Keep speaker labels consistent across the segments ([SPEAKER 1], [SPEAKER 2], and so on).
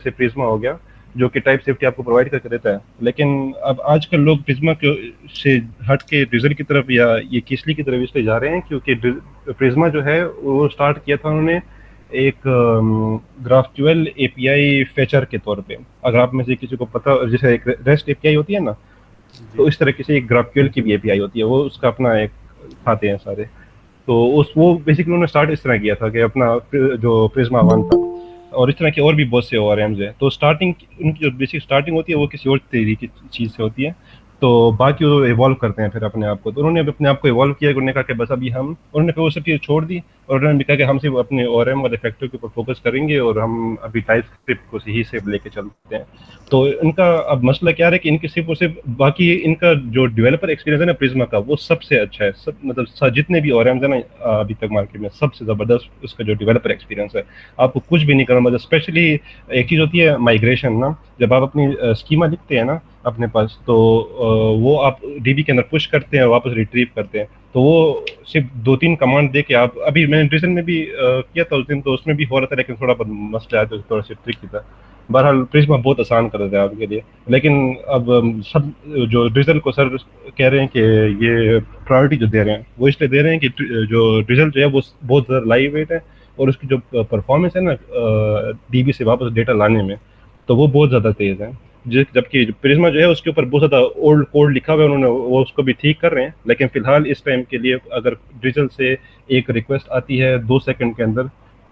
[SPEAKER 1] जैसे प्रिज्मा हो गया, जो कि टाइप सेफ्टी आपको प्रोवाइड करके देता है। लेकिन अब आजकल लोग प्रिज्मा के से हट के ड्रिजल की तरफ या ये किसली की तरफ इसलिए जा रहे हैं क्योंकि प्रिज्मा जो है वो स्टार्ट किया था उन्होंने एक ग्राफक्यूएल एपीआई फेचर के तौर पे। अगर आप में से किसी को पता, जैसे एक रेस्ट एपीआई होती है ना,
[SPEAKER 2] जी
[SPEAKER 1] तो इस तरह की से एक ग्राफक्यूएल की भी एपीआई होती है, वो उसका अपना एक खाते हैं सारे। तो उस वो बेसिकली उन्होंने स्टार्ट इस तरह किया था कि अपना जो प्रिज्मा वन था, और इस तरह के और भी बहुत से ओआरएम्स हैं। तो स्टार्टिंग उनकी जो बेसिक स्टार्टिंग होती है वो किसी और तरीके की चीज़ से होती है, तो बाकी वो इवॉल्व करते हैं फिर अपने आप को। तो उन्होंने अपने आप को इवॉल्व किया, उन्होंने कहा कि बस अभी हम, उन्होंने फिर वो सब चीज़ छोड़ दी और उन्होंने भी कहा कि हम सिर्फ अपने ओआरएम और इफेक्टिव के ऊपर फोकस करेंगे और हम अभी टाइप स्क्रिप्ट को ही सिर्फ लेके चलते हैं। तो इनका अब मसला क्या है कि इनके सिर्फ और सिर्फ बाकी इनका जो डेवलपर एक्सपीरियंस है ना प्रिज्मा का, वो सबसे अच्छा है। सब मतलब जितने भी ओआरएम्स है ना अभी तक मार्केट में, सबसे ज़बरदस्त उसका जो डेवलपर एक्सपीरियंस है। आपको कुछ भी नहीं करना, मतलब स्पेशली एक चीज़ होती है माइग्रेशन ना, जब आप अपनी स्कीमा लिखते हैं ना अपने पास, तो वो आप डीबी के अंदर पुश करते हैं और वापस रिट्रीव करते हैं। तो वो सिर्फ 2-3 कमांड दे के आप, अभी मैंने ड्रिजल में भी किया था उस दिन, तो उसमें भी हो रहा था लेकिन थोड़ा बहुत मसला आया तो थोड़ा सा ट्रिकी था। बहरहाल प्रिज्मा बहुत आसान कर देता है आपके लिए। लेकिन अब सब जो ड्रिजल को सर कह रहे हैं कि ये प्रायोरिटी जो दे रहे हैं वो इसलिए दे रहे हैं कि जो ड्रिजल जो है वो बहुत ज़्यादा लाइट वेट है, और उसकी जो परफॉर्मेंस है ना डीबी से वापस डेटा लाने में, तो वो बहुत ज़्यादा तेज़ है। जबकि प्रिज्मा जो है उसके ऊपर बहुत ज़्यादा ओल्ड कोड लिखा हुआ है उन्होंने, वो उसको भी ठीक कर रहे हैं। लेकिन फिलहाल इस टाइम के लिए अगर ड्रिजल से एक रिक्वेस्ट आती है 2 सेकंड के अंदर,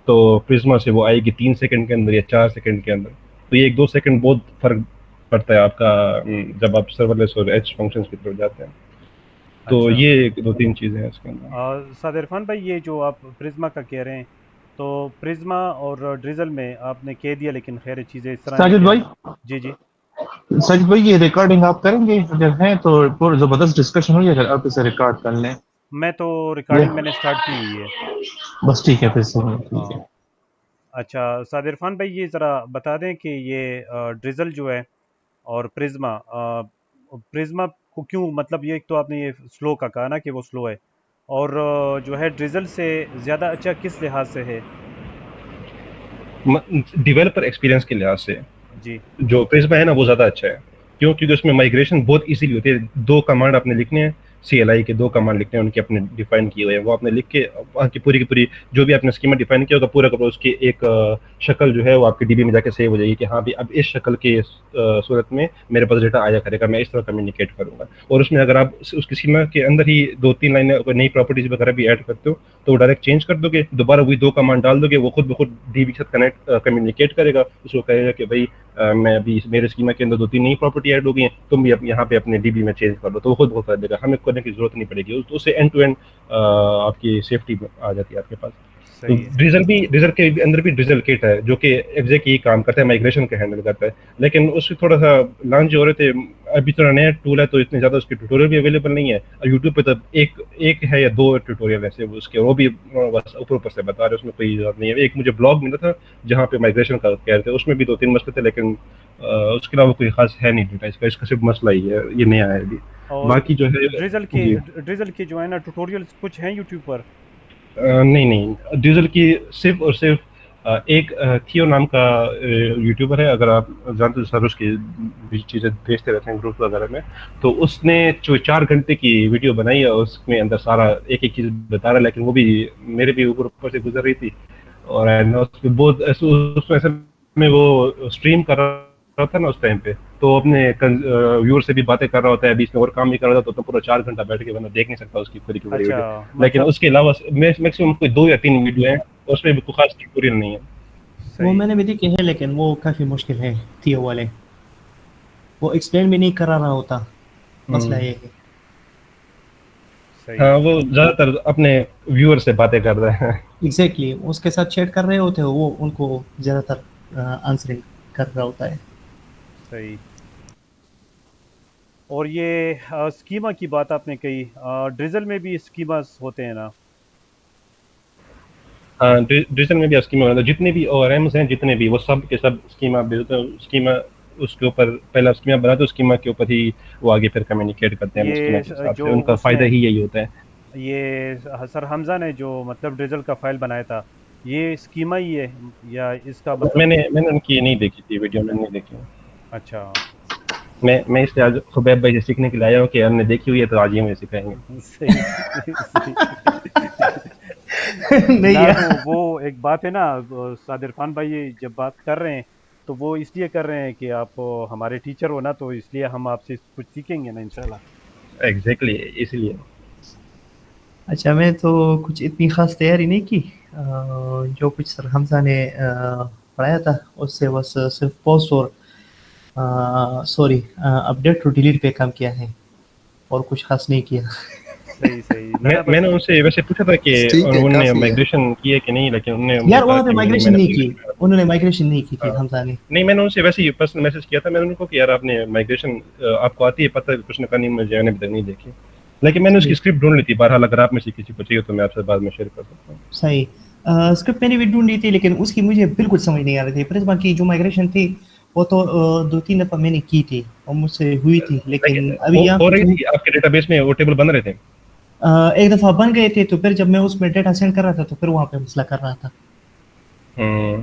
[SPEAKER 1] तो प्रिज्मा से वो आएगी 3 सेकंड के अंदर या 4 सेकंड के अंदर। तो ये 1-2 सेकंड बहुत फर्क पड़ता है आपका जब आप सर्वरलेस और एच फंक्शंस की तरफ जाते हैं। तो
[SPEAKER 2] अच्छा।
[SPEAKER 1] ये 2-3 चीज़ें हैं इसके अंदर।
[SPEAKER 2] साद इरफान भाई, ये जो आप प्रिज्मा का कह रहे हैं, तो प्रिज्मा और ड्रिजल में आपने कह दिया, लेकिन खैर चीज़ें इस तरह हैं
[SPEAKER 3] साजिद
[SPEAKER 2] कि
[SPEAKER 3] भाई,
[SPEAKER 2] जी जी।
[SPEAKER 3] ये रिकॉर्डिंग आप करेंगे अगर हैं तो पूरी जबरदस्त डिस्कशन हुई, अगर आप इसे रिकॉर्ड कर लें।
[SPEAKER 2] मैं तो
[SPEAKER 3] ये
[SPEAKER 2] रिकॉर्डिंग मैंने स्टार्ट की हुई है।
[SPEAKER 3] बस ठीक है, फिर से ठीक है।
[SPEAKER 2] हाँ। अच्छा साद इरफान भाई, ये ज़रा बता दें कि ये ड्रिजल जो है और प्रिज्मा, प्रिज्मा को क्यों, मतलब ये एक तो आपने ये स्लो का कहा ना कि वो स्लो है, और जो है ड्रिजल से ज़्यादा अच्छा किस लिहाज से है?
[SPEAKER 1] डेवलपर एक्सपीरियंस के लिहाज से
[SPEAKER 2] जी।
[SPEAKER 1] जो प्रिज्मा है ना वो ज़्यादा अच्छा है। क्यों? क्योंकि उसमें माइग्रेशन बहुत इजीली होती है। 2 कमांड आपने लिखने हैं, सीएलआई के 2 कमांड लिखने हैं, उनके अपने डिफाइन किए हुए हैं। वो आपने लिख के वहाँ की पूरी जो भी आपने स्कीमा डिफाइन किया होगा पूरा का पूरा, उसकी एक शक्ल जो है वो आपकी डीबी में जाके सेव हो जाएगी कि हाँ भाई अब इस शक्ल के सूरत में मेरे पास डेटा आया करेगा, मैं इस तरह कम्युनिकेट करूँगा। और उसमें अगर आप उसकी स्कीमा के अंदर ही 2-3 लाइनें अगर नई प्रॉपर्टीज वगैरह भी ऐड करते हो, तो वो डायरेक्ट चेंज कर दोगे, दोबारा वही 2 कमांड डाल दोगे, वो खुद ब खुद डीबी के साथ कम्युनिकेट करेगा। उसको कहेगा कि भाई मैं अभी मेरे स्कीमा के अंदर 2-3 नई प्रॉपर्टी ऐड हो गई हैं, तुम भी यहाँ पे अपने डीबी में चेंज कर लो, तो वो खुद बहुत कर देगा, हमें करने की जरूरत नहीं पड़ेगी। उससे एंड टू एंड आपकी सेफ्टी आ जाती है आपके पास। तो
[SPEAKER 2] सही है।
[SPEAKER 1] ड्रिजल के अंदर भी ड्रिजल किट है जो कि एग्जैक्ट यही काम करता है, माइग्रेशन का हैंडल करता है। लेकिन उससे थोड़ा सा लॉन्च हो रहे थे, अभी थोड़ा नया टूल है तो इतने ज़्यादा उसके ट्यूटोरियल भी अवेलेबल नहीं है, और यूट्यूब पे तो एक है या 2 ट्यूटोरियल ऐसे उसके, वो भी बस ऊपर ऊपर से बता रहे हैं, उसमें कोई ज़रूरत नहीं है। एक मुझे ब्लॉग मिला था जहाँ पे माइग्रेशन का कह रहे थे, उसमें भी 2-3 मसले थे, लेकिन उसके अलावा कोई खास है नहीं डेटा इसका, इसका सिर्फ मसला ही है, ये नया है अभी।
[SPEAKER 2] और
[SPEAKER 1] बाकी जो है जी,
[SPEAKER 2] ड्रिजल के जो है ना ट्यूटोरियल्स कुछ हैं यूट्यूब पर?
[SPEAKER 1] नहीं नहीं, डीजल की सिर्फ और सिर्फ एक थियो नाम का यूट्यूबर है, अगर आप जानते हो, सर उसकी भी चीज़ें भेजते रहते हैं ग्रुप वगैरह में। तो उसने जो 4 घंटे की वीडियो बनाई है उसमें अंदर सारा एक एक चीज़ बता रहा है, लेकिन वो भी मेरे भी ऊपर ऊपर से गुजर रही थी, और उसमें बहुत उसमें ऐसे में वो स्ट्रीम कर रहा था ना उस टाइम पे, तो अपने व्यूअर से भी बातें कर रहा होता है, बीच में और काम भी कर रहा था, तो पूरा 4 घंटा बैठ के बंदा देख नहीं सकता उसकी पूरी की पूरी
[SPEAKER 2] अच्छा,
[SPEAKER 1] वीडियो। लेकिन
[SPEAKER 2] मतलब
[SPEAKER 1] उसके अलावा मैक्सिमम कोई 2 या 3 वीडियो हैं, उसमें भी कोई खास ट्यूटोरियल नहीं है।
[SPEAKER 4] वो
[SPEAKER 2] सही।
[SPEAKER 4] मैंने भी देखे हैं, लेकिन वो काफ़ी मुश्किल है। थियो वाले वो एक्सप्लेन भी नहीं करा रहा होता, मसला
[SPEAKER 1] हम्म।
[SPEAKER 4] ये है।
[SPEAKER 2] सही।
[SPEAKER 1] हाँ, वो ज्यादातर अपने व्यूअर से बातें कर रहे हैं।
[SPEAKER 4] एग्जैक्टली उसके साथ चैट कर रहे होते हो, वो उनको ज़्यादातर आंसरिंग कर रहा होता है।
[SPEAKER 2] सही। और ये स्कीमा की बात आपने कही, ड्रिजल में भी स्कीमास होते हैं ना?
[SPEAKER 1] हाँ, डिजिटल में भी आप स्कीमा मतलब जितने भी ओआरएम्स हैं, जितने भी वो सब के सब स्कीमा उसके ऊपर पहला स्कीमा बनाते हैं, स्कीमा के ऊपर ही वो आगे फिर कम्युनिकेट करते हैं स्कीमा
[SPEAKER 2] ये
[SPEAKER 1] के हिसाब
[SPEAKER 2] जो
[SPEAKER 1] से, उनका
[SPEAKER 2] उसने
[SPEAKER 1] फायदा ही यही होता है।
[SPEAKER 2] ये सर हमजा ने जो मतलब ड्रिजल का फाइल बनाया था, ये स्कीमा ही है या इसका मतलब?
[SPEAKER 1] मैंने उनकी नहीं देखी थी वीडियो, मैंने नहीं देखी।
[SPEAKER 2] अच्छा।
[SPEAKER 1] मैं इसलिए आज खुबैब भाई से सीखने के लिए आया हूँ कि हमने देखी हुई है तो आज ही हमें सिखाएंगे।
[SPEAKER 2] सही सही।
[SPEAKER 4] नहीं
[SPEAKER 2] ना तो
[SPEAKER 4] यार।
[SPEAKER 2] वो एक बात है ना, साद इरफान भाई ये जब बात कर रहे हैं तो वो इसलिए कर रहे हैं कि आप हमारे टीचर हो ना, तो इसलिए हम आपसे कुछ सीखेंगे ना इंशाल्लाह।
[SPEAKER 1] एग्जैक्टली, इसलिए।
[SPEAKER 4] अच्छा, मैं तो कुछ इतनी खास तैयारी नहीं की। जो कुछ सर हमजा ने पढ़ाया था उससे बस सिर्फ पोस्ट और सॉरी अपडेट और डिलीट पे काम किया है, और कुछ खास नहीं किया।
[SPEAKER 2] सही सही ना ना बस।
[SPEAKER 1] मैंने उनसे वैसे पूछा था कि
[SPEAKER 5] ठीक है,
[SPEAKER 1] उन्होंने
[SPEAKER 5] काफी है।
[SPEAKER 1] माइग्रेशन की है कि नहीं, लेकिन उन्होंने मुझे
[SPEAKER 4] यार
[SPEAKER 1] कहा
[SPEAKER 4] वहाँ पे
[SPEAKER 1] कि नहीं नहीं
[SPEAKER 4] माइग्रेशन
[SPEAKER 1] मैंने
[SPEAKER 4] नहीं की,
[SPEAKER 1] माइग्रेशन।
[SPEAKER 4] उन्होंने माइग्रेशन नहीं की थी
[SPEAKER 1] हाँ,
[SPEAKER 4] हमजा ने।
[SPEAKER 1] नहीं मैंने उनसे वैसे ही पर्सनल मैसेज किया था, मैंने उनको कि यार आपने माइग्रेशन आपको आती है, पता है कुछ ना, कहा नहीं मुझे अभी तक नहीं देखी। लेकिन मैंने उसकी
[SPEAKER 4] सही
[SPEAKER 1] स्क्रिप्ट ढूंढ ली थी, बहरहाल अगर आप में से किसी को चाहिए तो मैं आपसे बाद में शेयर कर सकता हूँ।
[SPEAKER 4] सही। स्क्रिप्ट मैंने भी ढूंढी थी, लेकिन उसकी मुझे बिल्कुल समझ नहीं आ रही थी। प्रिज्मा की जो माइग्रेशन थी वो तो 2-3 दफ़ा मैंने की थी और मुझसे हुई थी, लेकिन
[SPEAKER 1] लेकिन
[SPEAKER 4] अभी यहाँ
[SPEAKER 1] हो
[SPEAKER 4] पे
[SPEAKER 1] रही
[SPEAKER 4] जो
[SPEAKER 1] थी आपके डेटाबेस में, वो टेबल बन रहे थे।
[SPEAKER 4] एक दफ़ा बन गए थे, तो फिर जब मैं उसमें डेटा सेंड कर रहा था तो फिर वहाँ पे मसला कर रहा था।
[SPEAKER 1] हम्म,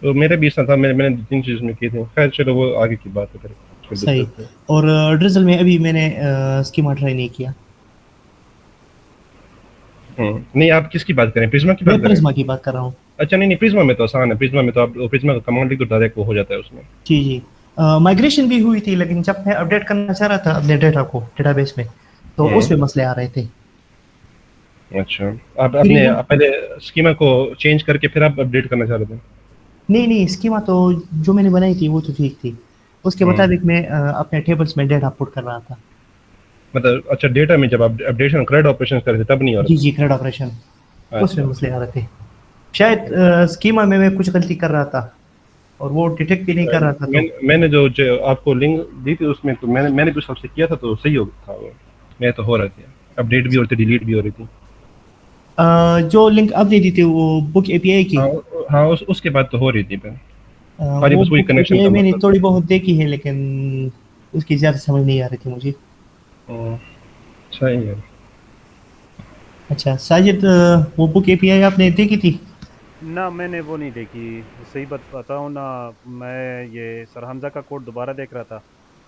[SPEAKER 1] तो मेरे भी इतना था, मैंने 2-3 चीज़ में की थी। खैर चलो वो आगे की बात है, फिर
[SPEAKER 4] सही।
[SPEAKER 1] डिस्कस करें।
[SPEAKER 4] और ड्रिजल में अभी मैंने स्कीमा ट्राई नहीं किया।
[SPEAKER 1] नहीं आप किसकी बात करें, प्रिज्मा की
[SPEAKER 4] मैं
[SPEAKER 1] बात करें?
[SPEAKER 4] प्रिज्मा की बात कर रहा हूँ।
[SPEAKER 1] अच्छा नहीं नहीं, प्रिज्मा में तो आसान है, प्रिज्मा में तो आप प्रिज्मा का कमांड लिख दो, डायरेक्ट वो हो जाता है उसमें।
[SPEAKER 4] जी जी। माइग्रेशन भी हुई थी, लेकिन जब मैं अपडेट करना चाह रहा था अपने डेटा को डेटाबेस में, तो
[SPEAKER 1] हम्म,
[SPEAKER 4] उसमें मसले आ रहे थे।
[SPEAKER 1] अच्छा। आप
[SPEAKER 4] फिर
[SPEAKER 1] अपने
[SPEAKER 4] ये
[SPEAKER 1] आप पहले स्कीमा को चेंज करके फिर आप अपडेट करना चाह रहे थे?
[SPEAKER 4] नहीं नहीं, स्कीमा तो जो मैंने बनाई थी वो तो ठीक थी। उसके
[SPEAKER 1] हम्म,
[SPEAKER 4] मुताबिक मैं अपने टेबल्स में डेटा पुट कर रहा था।
[SPEAKER 1] मतलब अच्छा, डेटा में जब आप अपडेशन क्रेड ऑपरेशन कर रहे थे तब नहीं हो
[SPEAKER 4] जी
[SPEAKER 1] रहा
[SPEAKER 4] जी, क्रेड ऑपरेशन,
[SPEAKER 1] था?
[SPEAKER 4] उसमें
[SPEAKER 1] अच्छा
[SPEAKER 4] मसले आ रहे थे। शायद स्कीमा में मैं कुछ गलती कर रहा था और वो डिटेक्ट भी नहीं कर रहा था, तो
[SPEAKER 1] मैंने जो आपको लिंक दी थी उसमें तो मैंने भी उस सबसे किया था तो सही हो था वो। मैं तो हो रहा था, अपडेट भी हो रही थी, डिलीट भी हो रही थी।
[SPEAKER 4] जो लिंक आपने दी थी वो बुक एपीआई की।
[SPEAKER 1] हाँ हाँ, उसके बाद तो हो रही थी फिर। खाली
[SPEAKER 4] वो
[SPEAKER 1] बस वही
[SPEAKER 4] बुक
[SPEAKER 1] कनेक्शन
[SPEAKER 4] एपीआई
[SPEAKER 1] का
[SPEAKER 4] मैंने
[SPEAKER 1] मसला था।
[SPEAKER 4] थोड़ी बहुत देखी है, लेकिन उसकी ज़्यादा समझ नहीं आ रही थी मुझे।
[SPEAKER 1] हम्म, सही है।
[SPEAKER 4] अच्छा साजिद, वो बुक एपीआई आपने देखी थी?
[SPEAKER 2] ना मैंने वो नहीं देखी, सही बात बताऊँ ना। मैं ये सर हमजा का कोड दोबारा देख रहा था,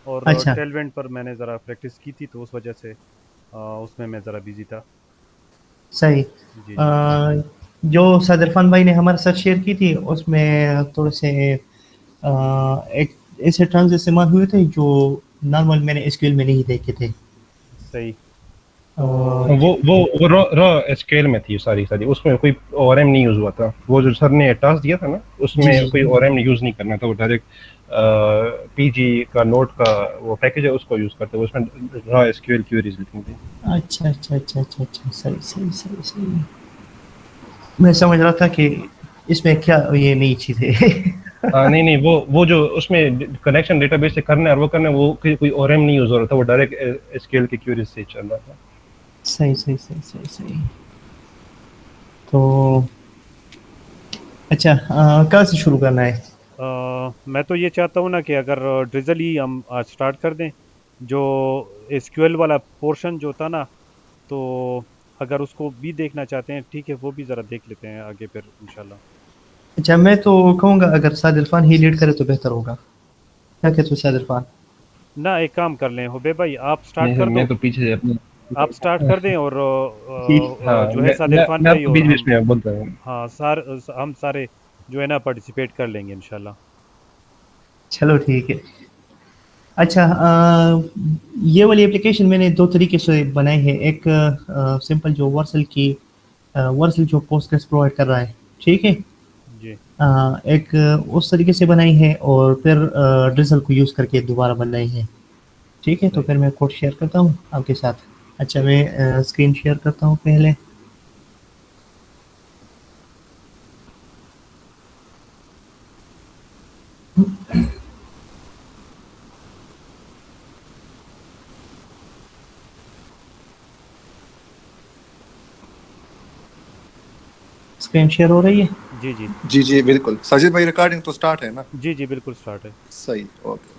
[SPEAKER 2] और
[SPEAKER 4] अच्छा
[SPEAKER 2] टेलवेंट पर मैंने ज़रा प्रैक्टिस की थी, तो उस वजह से उसमें मैं ज़रा बिजी था।
[SPEAKER 4] सही।
[SPEAKER 2] जी जी।
[SPEAKER 4] जो सादिर खान भाई ने हमारे साथ शेयर की थी उसमें थोड़े से एक ऐसे टर्म्स इस्तेमाल हुए थे जो नॉर्मल मैंने एसक्यूएल में नहीं देखे थे।
[SPEAKER 2] सही।
[SPEAKER 4] अ,
[SPEAKER 2] तो
[SPEAKER 1] वो रॉ स्केल में थी सारी सारी, उसमें कोई ओआरएम नहीं यूज हुआ था। वो जो सर ने टास्क दिया था ना,
[SPEAKER 4] जी
[SPEAKER 1] उसमें
[SPEAKER 4] जी।
[SPEAKER 1] कोई ओआरएम यूज नहीं करना था, वो डायरेक्ट पीजी का नोट का वो पैकेज है उसको यूज करते हैं, उसमें रॉ एसक्यूएल क्वेरीज लिखनी थी।
[SPEAKER 4] अच्छा अच्छा अच्छा अच्छा अच्छा, सही सही सही सही। मैं समझ रहा था कि इसमें क्या ये नई चीज़ है।
[SPEAKER 1] नहीं नहीं, वो जो उसमें कनेक्शन डेटाबेस से करना है और वो करना है, वो कोई ओआरएम नहीं यूज हो रहा था, वो डायरेक्ट एसक्यूएल की क्वेरीज से चल रहा था।
[SPEAKER 4] सही सही सही सही सही। तो अच्छा, कहाँ से शुरू करना है?
[SPEAKER 2] मैं तो ये चाहता हूँ ना कि अगर ड्रिजल ही हम आज स्टार्ट कर दें, जो एसक्यूएल वाला पोर्शन जो था ना, तो अगर उसको भी देखना चाहते हैं ठीक है, वो भी ज़रा देख लेते हैं आगे फिर इंशाल्लाह।
[SPEAKER 4] अच्छा, मैं तो कहूँगा अगर साद इरफान ही लीड करे तो बेहतर होगा। क्या कहते हो साद इरफान?
[SPEAKER 2] ना एक काम कर लें, हुबे भाई आप स्टार्ट
[SPEAKER 1] नहीं सर,
[SPEAKER 2] कर
[SPEAKER 1] मैं
[SPEAKER 2] दो।
[SPEAKER 1] तो पीछे से अपनी।
[SPEAKER 2] आप स्टार्ट कर दें, और
[SPEAKER 4] जी।
[SPEAKER 1] हाँ,
[SPEAKER 2] जो है साद इरफान
[SPEAKER 1] मैं
[SPEAKER 2] भाई
[SPEAKER 1] आपको
[SPEAKER 2] और
[SPEAKER 1] बीच बीच
[SPEAKER 2] हम,
[SPEAKER 1] में बोलता हूँ।
[SPEAKER 2] हाँ हम सारे जो है ना पार्टिसिपेट कर लेंगे इंशाल्लाह।
[SPEAKER 4] चलो ठीक है। अच्छा, ये वाली एप्लीकेशन मैंने दो तरीके से बनाई है। एक सिंपल जो वर्सल की वर्सल जो पोस्टग्रेस प्रोवाइड कर रहा है, ठीक है।
[SPEAKER 2] जी।
[SPEAKER 4] एक उस तरीके से बनाई है, और फिर ड्रिजल को यूज़ करके दोबारा बनाई है। ठीक है, तो
[SPEAKER 2] सही।
[SPEAKER 4] फिर मैं कोड शेयर करता हूँ आपके साथ। अच्छा, मैं स्क्रीन शेयर करता हूँ पहले। स्क्रीन शेयर हो रही है?
[SPEAKER 2] जी जी।
[SPEAKER 5] जी जी बिल्कुल। साजिद भाई रिकॉर्डिंग तो स्टार्ट है ना?
[SPEAKER 2] जी जी बिल्कुल स्टार्ट है।
[SPEAKER 5] सही, ओके।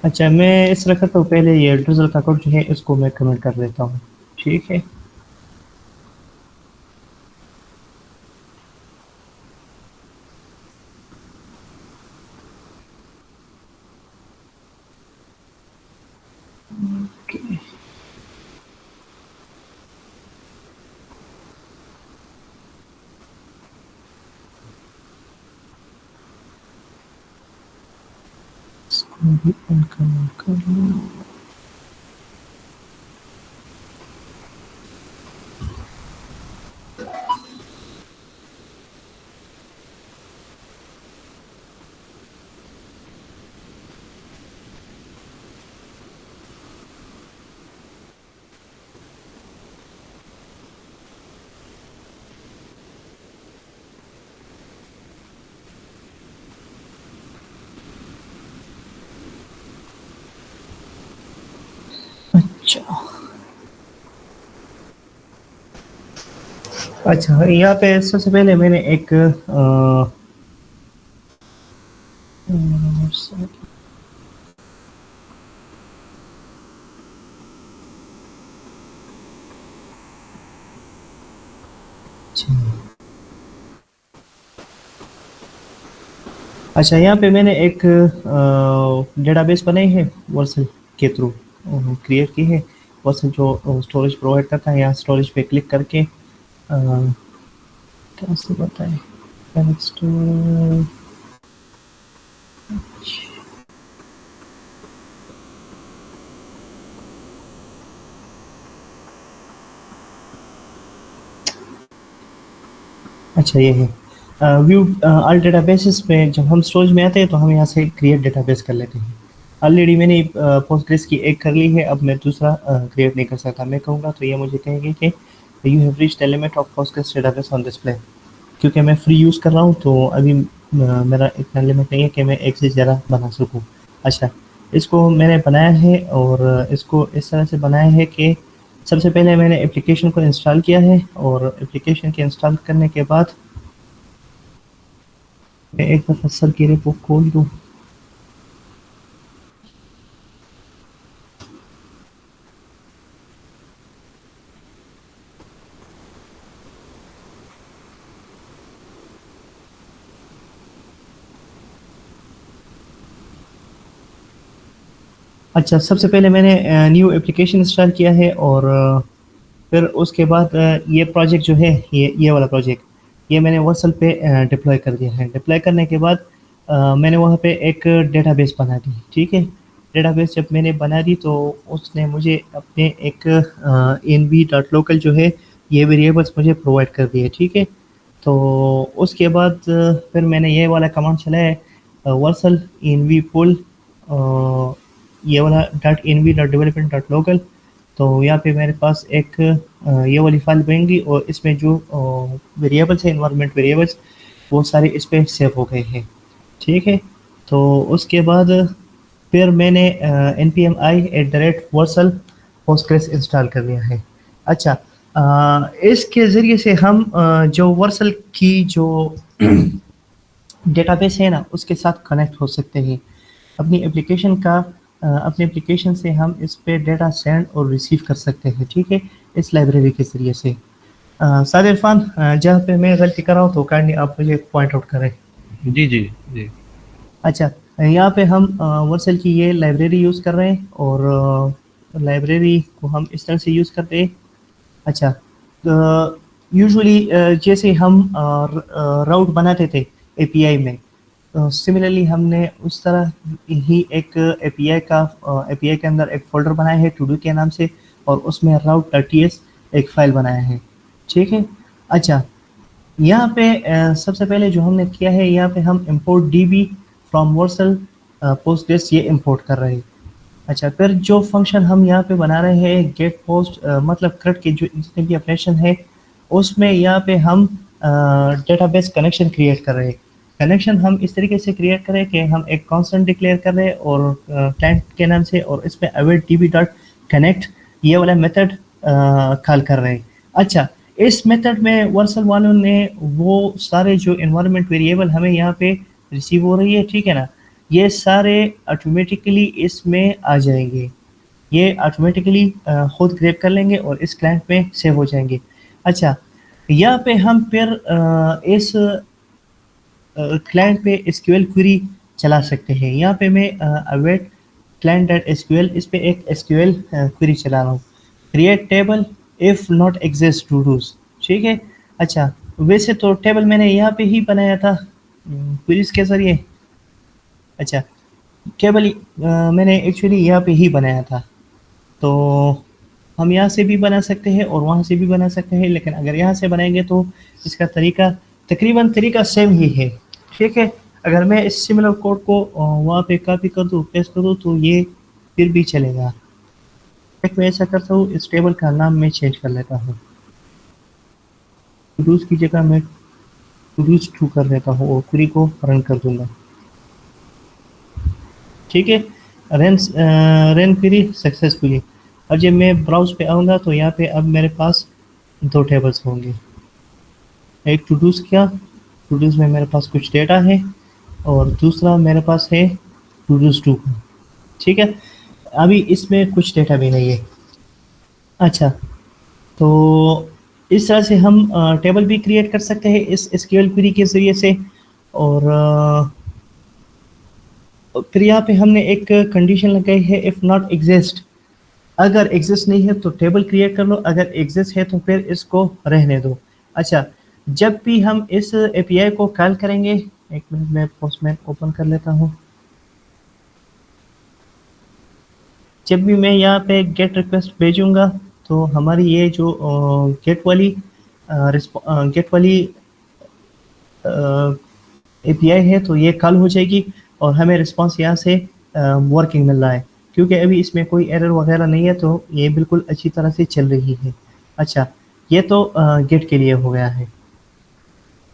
[SPEAKER 4] अच्छा, मैं इस तरह करता हूँ, पहले ये ड्रिजल का कोड जो है इसको मैं कमेंट कर देता हूँ। ठीक है। अभी इनकम कर लूं। अच्छा अच्छा, यहाँ पे सबसे पहले मैंने एक अच्छा, यहाँ पे मैंने एक डेटाबेस बनाई है वर्सल के थ्रू क्रिएट की है। वर्सल जो स्टोरेज प्रोवाइड करता है, यहाँ स्टोरेज पे क्लिक करके कैसे बताएं, नेक्स्ट अच्छा ये है व्यू ऑल डेटाबेसेस में। जब हम स्टोरेज में आते हैं तो हम यहाँ से क्रिएट डेटाबेस कर लेते हैं। ऑलरेडी मैंने पोस्टग्रेस की एक कर ली है, अब मैं दूसरा क्रिएट नहीं कर सकता। मैं कहूँगा तो ये मुझे कहेंगे कि you have reached the limit of Postgres database on display. क्योंकि मैं फ्री यूज़ कर रहा हूँ तो अभी मेरा इतना लिमिट नहीं है कि मैं एक से ज़्यादा बना सकूँ। अच्छा, इसको मैंने बनाया है और इसको इस तरह से बनाया है कि सबसे पहले मैंने एप्लीकेशन को इंस्टॉल किया है और एप्लीकेशन के इंस्टॉल करने के बाद मैं एक दफ़ा सर की रिपोर्ट खोल दूँ। अच्छा, सबसे पहले मैंने न्यू एप्लीकेशन इंस्टॉल किया है और फिर उसके बाद ये प्रोजेक्ट जो है, ये वाला प्रोजेक्ट, ये मैंने वर्सल पे डिप्लॉय कर दिया है। डिप्लॉय करने के बाद मैंने वहाँ पे एक डेटाबेस बना दी, ठीक है। डेटाबेस जब मैंने बना दी तो उसने मुझे अपने एक env.local जो है, ये वेरिएबल्स मुझे प्रोवाइड कर दिए, ठीक है। तो उसके बाद फिर मैंने ये वाला कमांड चलाया वर्सल env pull ये वाला .env.development.local। तो यहाँ पे मेरे पास एक ये वाली फाइल बनेगी और इसमें जो वेरिएबल्स है, इन्वायरमेंट वेरिएबल्स, वो सारे इस पे सेव हो गए हैं, ठीक है। तो उसके बाद फिर मैंने npm i@वर्सल पोस्टग्रेस इंस्टॉल कर लिया है। अच्छा, इसके ज़रिए से हम जो वर्सल की जो डेटाबेस है ना, उसके साथ कनेक्ट हो सकते हैं। अपनी एप्लीकेशन का अपनी एप्लीकेशन से हम इस पे डेटा सेंड और रिसीव कर सकते हैं, ठीक है, इस लाइब्रेरी के ज़रिए से। साद इरफान, जहाँ पे मैं गलती कर रहा हूँ तो काइंडली आप मुझे पॉइंट आउट करें।
[SPEAKER 1] जी जी जी।
[SPEAKER 4] अच्छा, यहाँ पे हम वर्सल की ये लाइब्रेरी यूज़ कर रहे हैं और लाइब्रेरी को हम इस तरह से यूज़ करते हैं। अच्छा, यूजुअली जैसे हम राउट बनाते थे एपीआई में, सिमिलरली हमने उस तरह ही एक एपीआई के अंदर एक फ़ोल्डर बनाया है टू डू के नाम से और उसमें route.ts एक फ़ाइल बनाया है, ठीक है। अच्छा, यहाँ पे सबसे पहले जो हमने किया है, यहाँ पे हम import db from Vercel Postgres ये इंपोर्ट कर रहे हैं। अच्छा, फिर जो फंक्शन हम यहाँ पे बना रहे हैं गेट पोस्ट मतलब CRUD के जो जितने भी ऑपरेशन है, उसमें यहाँ पे हम डेटाबेस कनेक्शन क्रिएट कर रहे हैं। कनेक्शन हम इस तरीके से क्रिएट करें कि हम एक कांस्टेंट डिक्लेयर कर रहे हैं और क्लाइंट के नाम से, और इसमें await db.connect ये वाला मेथड कॉल कर रहे हैं। अच्छा, इस मेथड में वर्सल वालों ने वो सारे जो एनवायरनमेंट वेरिएबल हमें यहाँ पे रिसीव हो रही है, ठीक है ना, ये सारे ऑटोमेटिकली इसमें आ जाएंगे। ये ऑटोमेटिकली खुद ग्रैब कर लेंगे और इस क्लाइंट में सेव हो जाएंगे। अच्छा, यहाँ पे हम फिर इस क्लाइंट पे एसक्यूएल क्वेरी चला सकते हैं। यहाँ पे मैं await client.sql इस पे एक एसक्यूएल क्वेरी चला रहा हूँ, create table if not exist to dos, ठीक है। अच्छा, वैसे तो टेबल मैंने यहाँ पे ही बनाया था क्वेरीज के जरिए। अच्छा, केवल मैंने एक्चुअली यहाँ पे ही बनाया था, तो हम यहाँ से भी बना सकते हैं और वहाँ से भी बना सकते हैं, लेकिन अगर यहाँ से बनाएंगे तो इसका तरीका तकरीबन तरीका सेम ही है। ठीक है, अगर मैं इस सिमिलर कोड को वहाँ पे कॉपी कर दूँ, पेस्ट कर दूँ, तो ये फिर भी चलेगा। एक मैं ऐसा करता हूँ, इस टेबल का नाम मैं चेंज कर लेता हूँ, टू डूज की जगह मैं टू डूज 2 कर देता हूँ और क्वेरी को रन कर दूंगा। ठीक है, रन क्वेरी सक्सेसफुली। अब जब मैं ब्राउज पे आऊँगा तो यहाँ पे अब मेरे पास 2 टेबल्स होंगे, एक टू डूज क्या, टू डूज में मेरे पास कुछ डेटा है और दूसरा मेरे पास है टू डूज 2 का। ठीक है, अभी इसमें कुछ डेटा भी नहीं है। अच्छा, तो इस तरह से हम टेबल भी क्रिएट कर सकते हैं इस एसक्यूएल क्वेरी के ज़रिए से। और फिर यहाँ पे हमने एक कंडीशन लगाई है, इफ़ नॉट एग्जिस्ट, अगर एग्जिस्ट नहीं है तो टेबल क्रिएट कर लो, अगर एग्जिस्ट है तो फिर इसको रहने दो। अच्छा, जब भी हम इस एपीआई को कॉल करेंगे, एक मिनट में पोस्टमैन ओपन कर लेता हूँ। जब भी मैं यहाँ पे गेट रिक्वेस्ट भेजूंगा तो हमारी ये जो गेट वाली एपीआई है तो ये कॉल हो जाएगी और हमें रिस्पांस यहाँ से वर्किंग मिल रहा है, क्योंकि अभी इसमें कोई एरर वगैरह नहीं है, तो ये बिल्कुल अच्छी तरह से चल रही है। अच्छा, ये तो गेट के लिए हो गया है।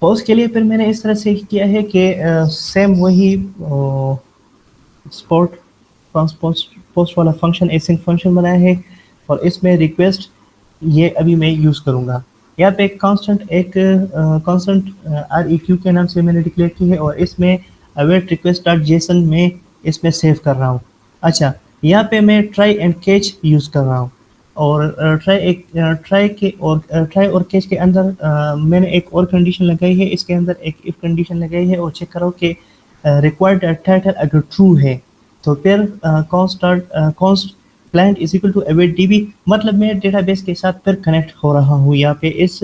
[SPEAKER 4] पोस्ट के लिए फिर मैंने इस तरह से किया है कि सेम वही स्पोर्ट पोस्ट वाला फंक्शन एसिंक फंक्शन बनाया है और इसमें रिक्वेस्ट ये अभी मैं यूज़ करूँगा। यहाँ पे एक कांस्टेंट REQ के नाम से मैंने डिक्लेयर की है और इसमें await request.json में इसमें सेव कर रहा हूँ। अच्छा, यहाँ पे मैं ट्राई एंड कैच यूज़ कर रहा हूँ और ट्राई और कैच के अंदर मैंने एक और कंडीशन लगाई है, इसके अंदर एक इफ कंडीशन लगाई है और चेक करो कि रिक्वायर्ड टाइटल अगर ट्रू है तो फिर const client is equal to await DB, मतलब मैं डेटाबेस के साथ फिर कनेक्ट हो रहा हूँ यहाँ पे इस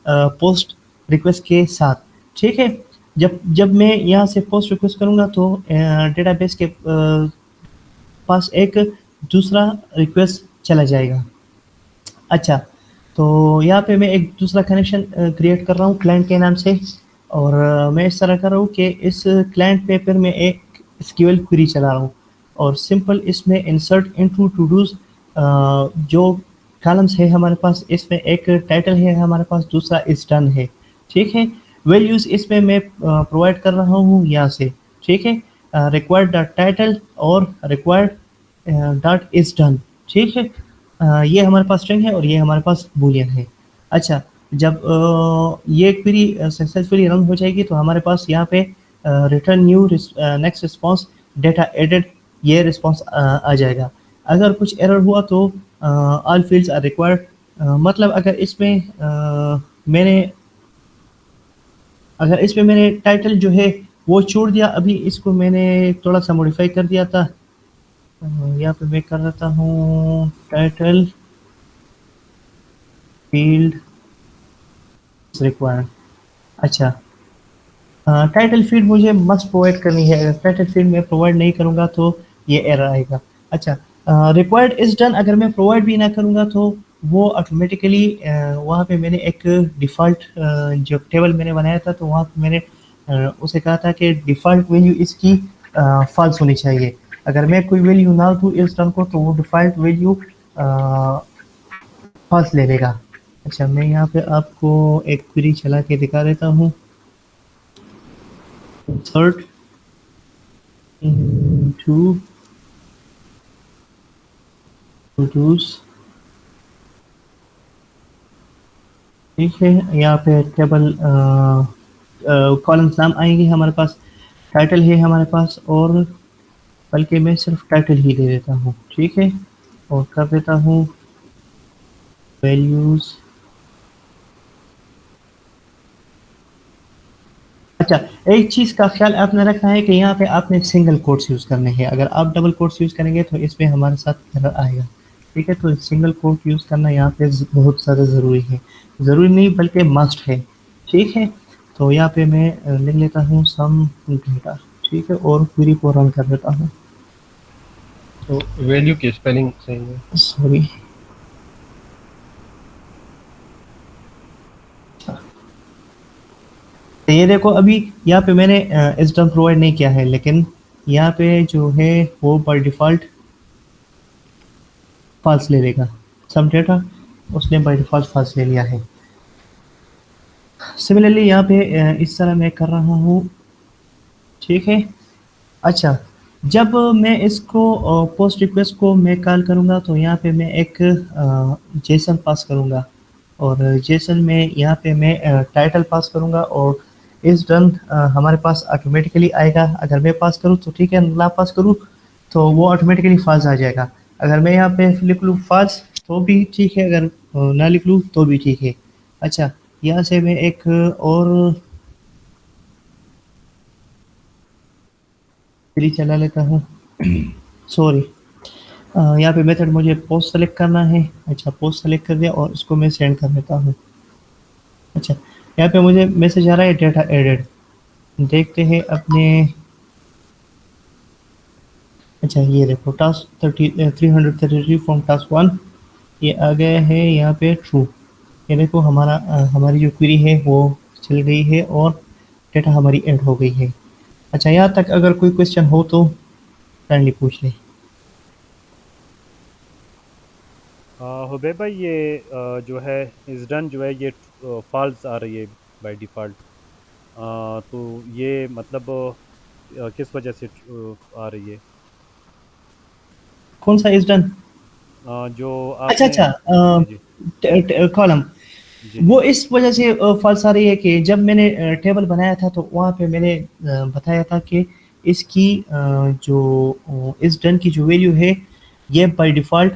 [SPEAKER 4] पोस्ट रिक्वेस्ट के साथ। ठीक है, जब मैं यहाँ से पोस्ट रिक्वेस्ट करूँगा तो डेटाबेस के पास एक दूसरा रिक्वेस्ट चला जाएगा। अच्छा, तो यहाँ पे मैं एक दूसरा कनेक्शन क्रिएट कर रहा हूँ क्लाइंट के नाम से और मैं इस तरह कर रहा हूँ कि इस क्लाइंट पे फिर मैं एक SQL क्वेरी चला रहा हूँ और सिंपल इसमें इंसर्ट इनटू टू डूज जो कॉलम्स है हमारे पास, इसमें एक टाइटल है हमारे पास, दूसरा इज डन है। ठीक है, वैल्यूज इसमें मैं प्रोवाइड कर रहा हूँ यहाँ से। ठीक है, रिक्वायर्ड डॉट टाइटल और रिक्वायर्ड डॉट इज डन। ठीक है, ये हमारे पास स्ट्रिंग है और ये हमारे पास बूलियन है। अच्छा, जब ये क्वेरी सक्सेसफुली रन हो जाएगी तो हमारे पास यहाँ पे return new next response data added ये रिस्पॉन्स आ जाएगा। अगर कुछ एरर हुआ तो ऑल फील्ड्स आर रिक्वायर्ड, मतलब अगर इसमें मैंने टाइटल जो है वो छोड़ दिया, अभी इसको मैंने थोड़ा सा मॉडिफाई कर दिया था। यहाँ पे मैं कर देता हूँ टाइटल फील्ड रिक्वायर्ड। अच्छा, टाइटल फील्ड मुझे मस्ट प्रोवाइड करनी है, अगर टाइटल फील्ड में प्रोवाइड नहीं करूँगा तो ये एरर आएगा। अच्छा, रिक्वायर्ड इज डन अगर मैं प्रोवाइड भी ना करूँगा तो वो ऑटोमेटिकली वहाँ पे मैंने एक डिफ़ॉल्ट जो टेबल मैंने बनाया था तो वहाँ पे मैंने उसे कहा था कि डिफ़ॉल्ट वैल्यू इसकी फॉल्स होनी चाहिए। अगर मैं कोई वैल्यू ना दूँ इस टर्म को तो वो डिफ़ॉल्ट वैल्यू फॉल्स ले लेगा। अच्छा, मैं यहाँ पे आपको एक क्वेरी चला के दिखा देता हूँ। insert into to-dos। ठीक है, यहाँ पे टेबल कॉलम्स नाम आएंगे हमारे पास, टाइटल है हमारे पास और बल्कि मैं सिर्फ टाइटल ही दे देता हूँ। ठीक है, और कर देता हूँ वैल्यूज। अच्छा, एक चीज़ का ख्याल आपने रखना है कि यहाँ पे आपने सिंगल कोट्स यूज़ करने हैं, अगर आप डबल कोट्स यूज़ करेंगे तो इसमें हमारे साथ एरर आएगा। ठीक है, तो सिंगल कोट यूज़ करना यहाँ पे बहुत ज़्यादा ज़रूरी है, ज़रूरी नहीं बल्कि मस्ट है। ठीक है, तो यहाँ पे मैं लिख लेता हूँ सम डेटा। ठीक है, और क्वेरी को रन कर देता हूँ।
[SPEAKER 1] तो वैल्यू की स्पेलिंग सही है।
[SPEAKER 4] सॉरी, तो ये देखो अभी यहाँ पे मैंने इस टर्म प्रोवाइड नहीं किया है, लेकिन यहाँ पे जो है वो बाय डिफ़ॉल्ट फॉल्स ले लेगा। सम डेटा उसने बाय डिफ़ॉल्ट फॉल्स ले लिया है। सिमिलरली यहाँ पे इस तरह मैं कर रहा हूँ, ठीक है। अच्छा, जब मैं इसको पोस्ट रिक्वेस्ट को मैं कॉल करूँगा तो यहाँ पे मैं एक जेसन पास करूँगा, और जेसन में यहाँ पे मैं टाइटल पास करूँगा, और इस डन हमारे पास ऑटोमेटिकली आएगा। अगर मैं पास करूँ तो ठीक है, ना पास करूँ तो वो ऑटोमेटिकली फॉल्स आ जाएगा। अगर मैं यहाँ पे लिख लूँ फॉल्स तो भी ठीक है, अगर ना लिख लूँ तो भी ठीक है। अच्छा, यहाँ से मैं एक और क्वेरी चला लेता हूँ। सॉरी, यहाँ पे मेथड मुझे पोस्ट सेलेक्ट करना है। अच्छा, पोस्ट सेलेक्ट कर दिया और इसको मैं सेंड कर देता हूँ। अच्छा, यहाँ पे मुझे मैसेज आ रहा है डेटा एडेड। देखते हैं अपने, अच्छा ये देखो टास्क 333 फ्रॉम टास्क 1 ये आ गया है यहाँ पे ट्रू। ये देखो हमारा हमारी जो क्वेरी है वो चल गई है और डेटा हमारी ऐड हो गई है। अच्छा, यहाँ तक अगर कोई क्वेश्चन हो तो काइंडली पूछ लें।
[SPEAKER 2] हुबैब भाई ये जो है इस डन जो है ये फॉल्स आ रही है बाय डिफ़ॉल्ट, तो ये मतलब किस वजह से आ रही है?
[SPEAKER 4] कौन सा इज डन?
[SPEAKER 2] जो
[SPEAKER 4] अच्छा
[SPEAKER 2] आपने जी जी
[SPEAKER 4] कॉलम,
[SPEAKER 2] जी
[SPEAKER 4] वो इस वजह से फॉल्स आ रही है कि जब मैंने टेबल बनाया था तो वहाँ पे मैंने बताया था कि इसकी जो इस डन की जो वैल्यू है ये बाय डिफ़ॉल्ट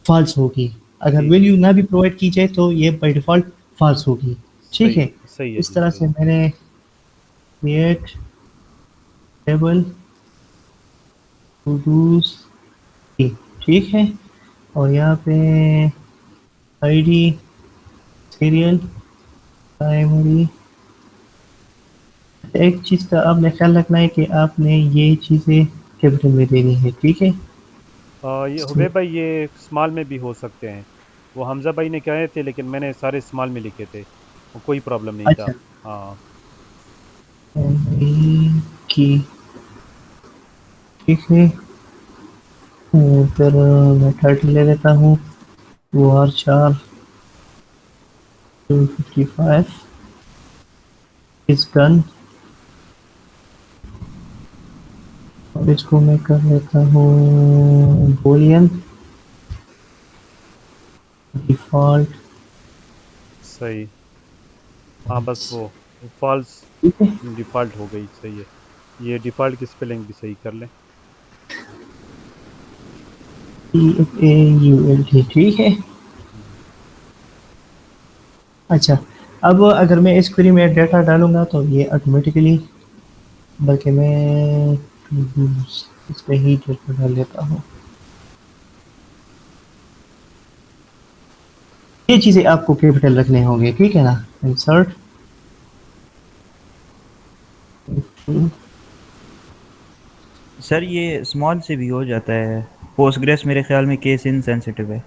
[SPEAKER 4] फॉल्स होगी। अगर
[SPEAKER 2] जी
[SPEAKER 4] वैल्यू ना भी प्रोवाइड की जाए तो ये बाय डिफ़ॉल्ट फॉल्स होगी। ठीक
[SPEAKER 2] सही
[SPEAKER 4] है,
[SPEAKER 2] सही है
[SPEAKER 4] इस
[SPEAKER 2] जी
[SPEAKER 4] तरह
[SPEAKER 2] सही।
[SPEAKER 4] से मैंने क्रिएट टेबल टू डूज, ठीक है, और यहाँ पे आईडी सीरियल प्राइमरी। एक चीज़ का आपने ख्याल रखना है कि आपने ये चीज़ें कैपिटल में देनी है, ठीक है।
[SPEAKER 2] ये हुबैब भाई ये स्मॉल में भी हो सकते हैं, वो हमज़ा भाई ने कहे थे लेकिन मैंने सारे स्मॉल में लिखे थे, वो कोई प्रॉब्लम नहीं था।
[SPEAKER 4] अच्छा,
[SPEAKER 2] हाँ
[SPEAKER 4] प्राइमरी की, ठीक है। फिर मैं टाइटल ले लेता हूँ, वो आर 4 255 इज डन, और इसको मैं कर लेता हूँ बोलियन डिफ़ॉल्ट।
[SPEAKER 2] सही। हाँ बस वो फॉल्स
[SPEAKER 4] ठीक है,
[SPEAKER 2] डिफ़ॉल्ट हो गई, सही है। ये डिफ़ॉल्ट की स्पेलिंग भी सही कर लें।
[SPEAKER 4] PFAULT, ठीक है। अच्छा, अब अगर मैं इस क्वेरी में डेटा डालूँगा तो ये ऑटोमेटिकली, बल्कि मैं इसमें ही डेटा डाल लेता हूँ। ये चीज़ें आपको कैपिटल रखने होंगे, ठीक है ना। इंसर्ट
[SPEAKER 6] सर ये स्मॉल से भी हो जाता है। पोस्टग्रेस मेरे ख्याल में केस इनसेंसिटिव है।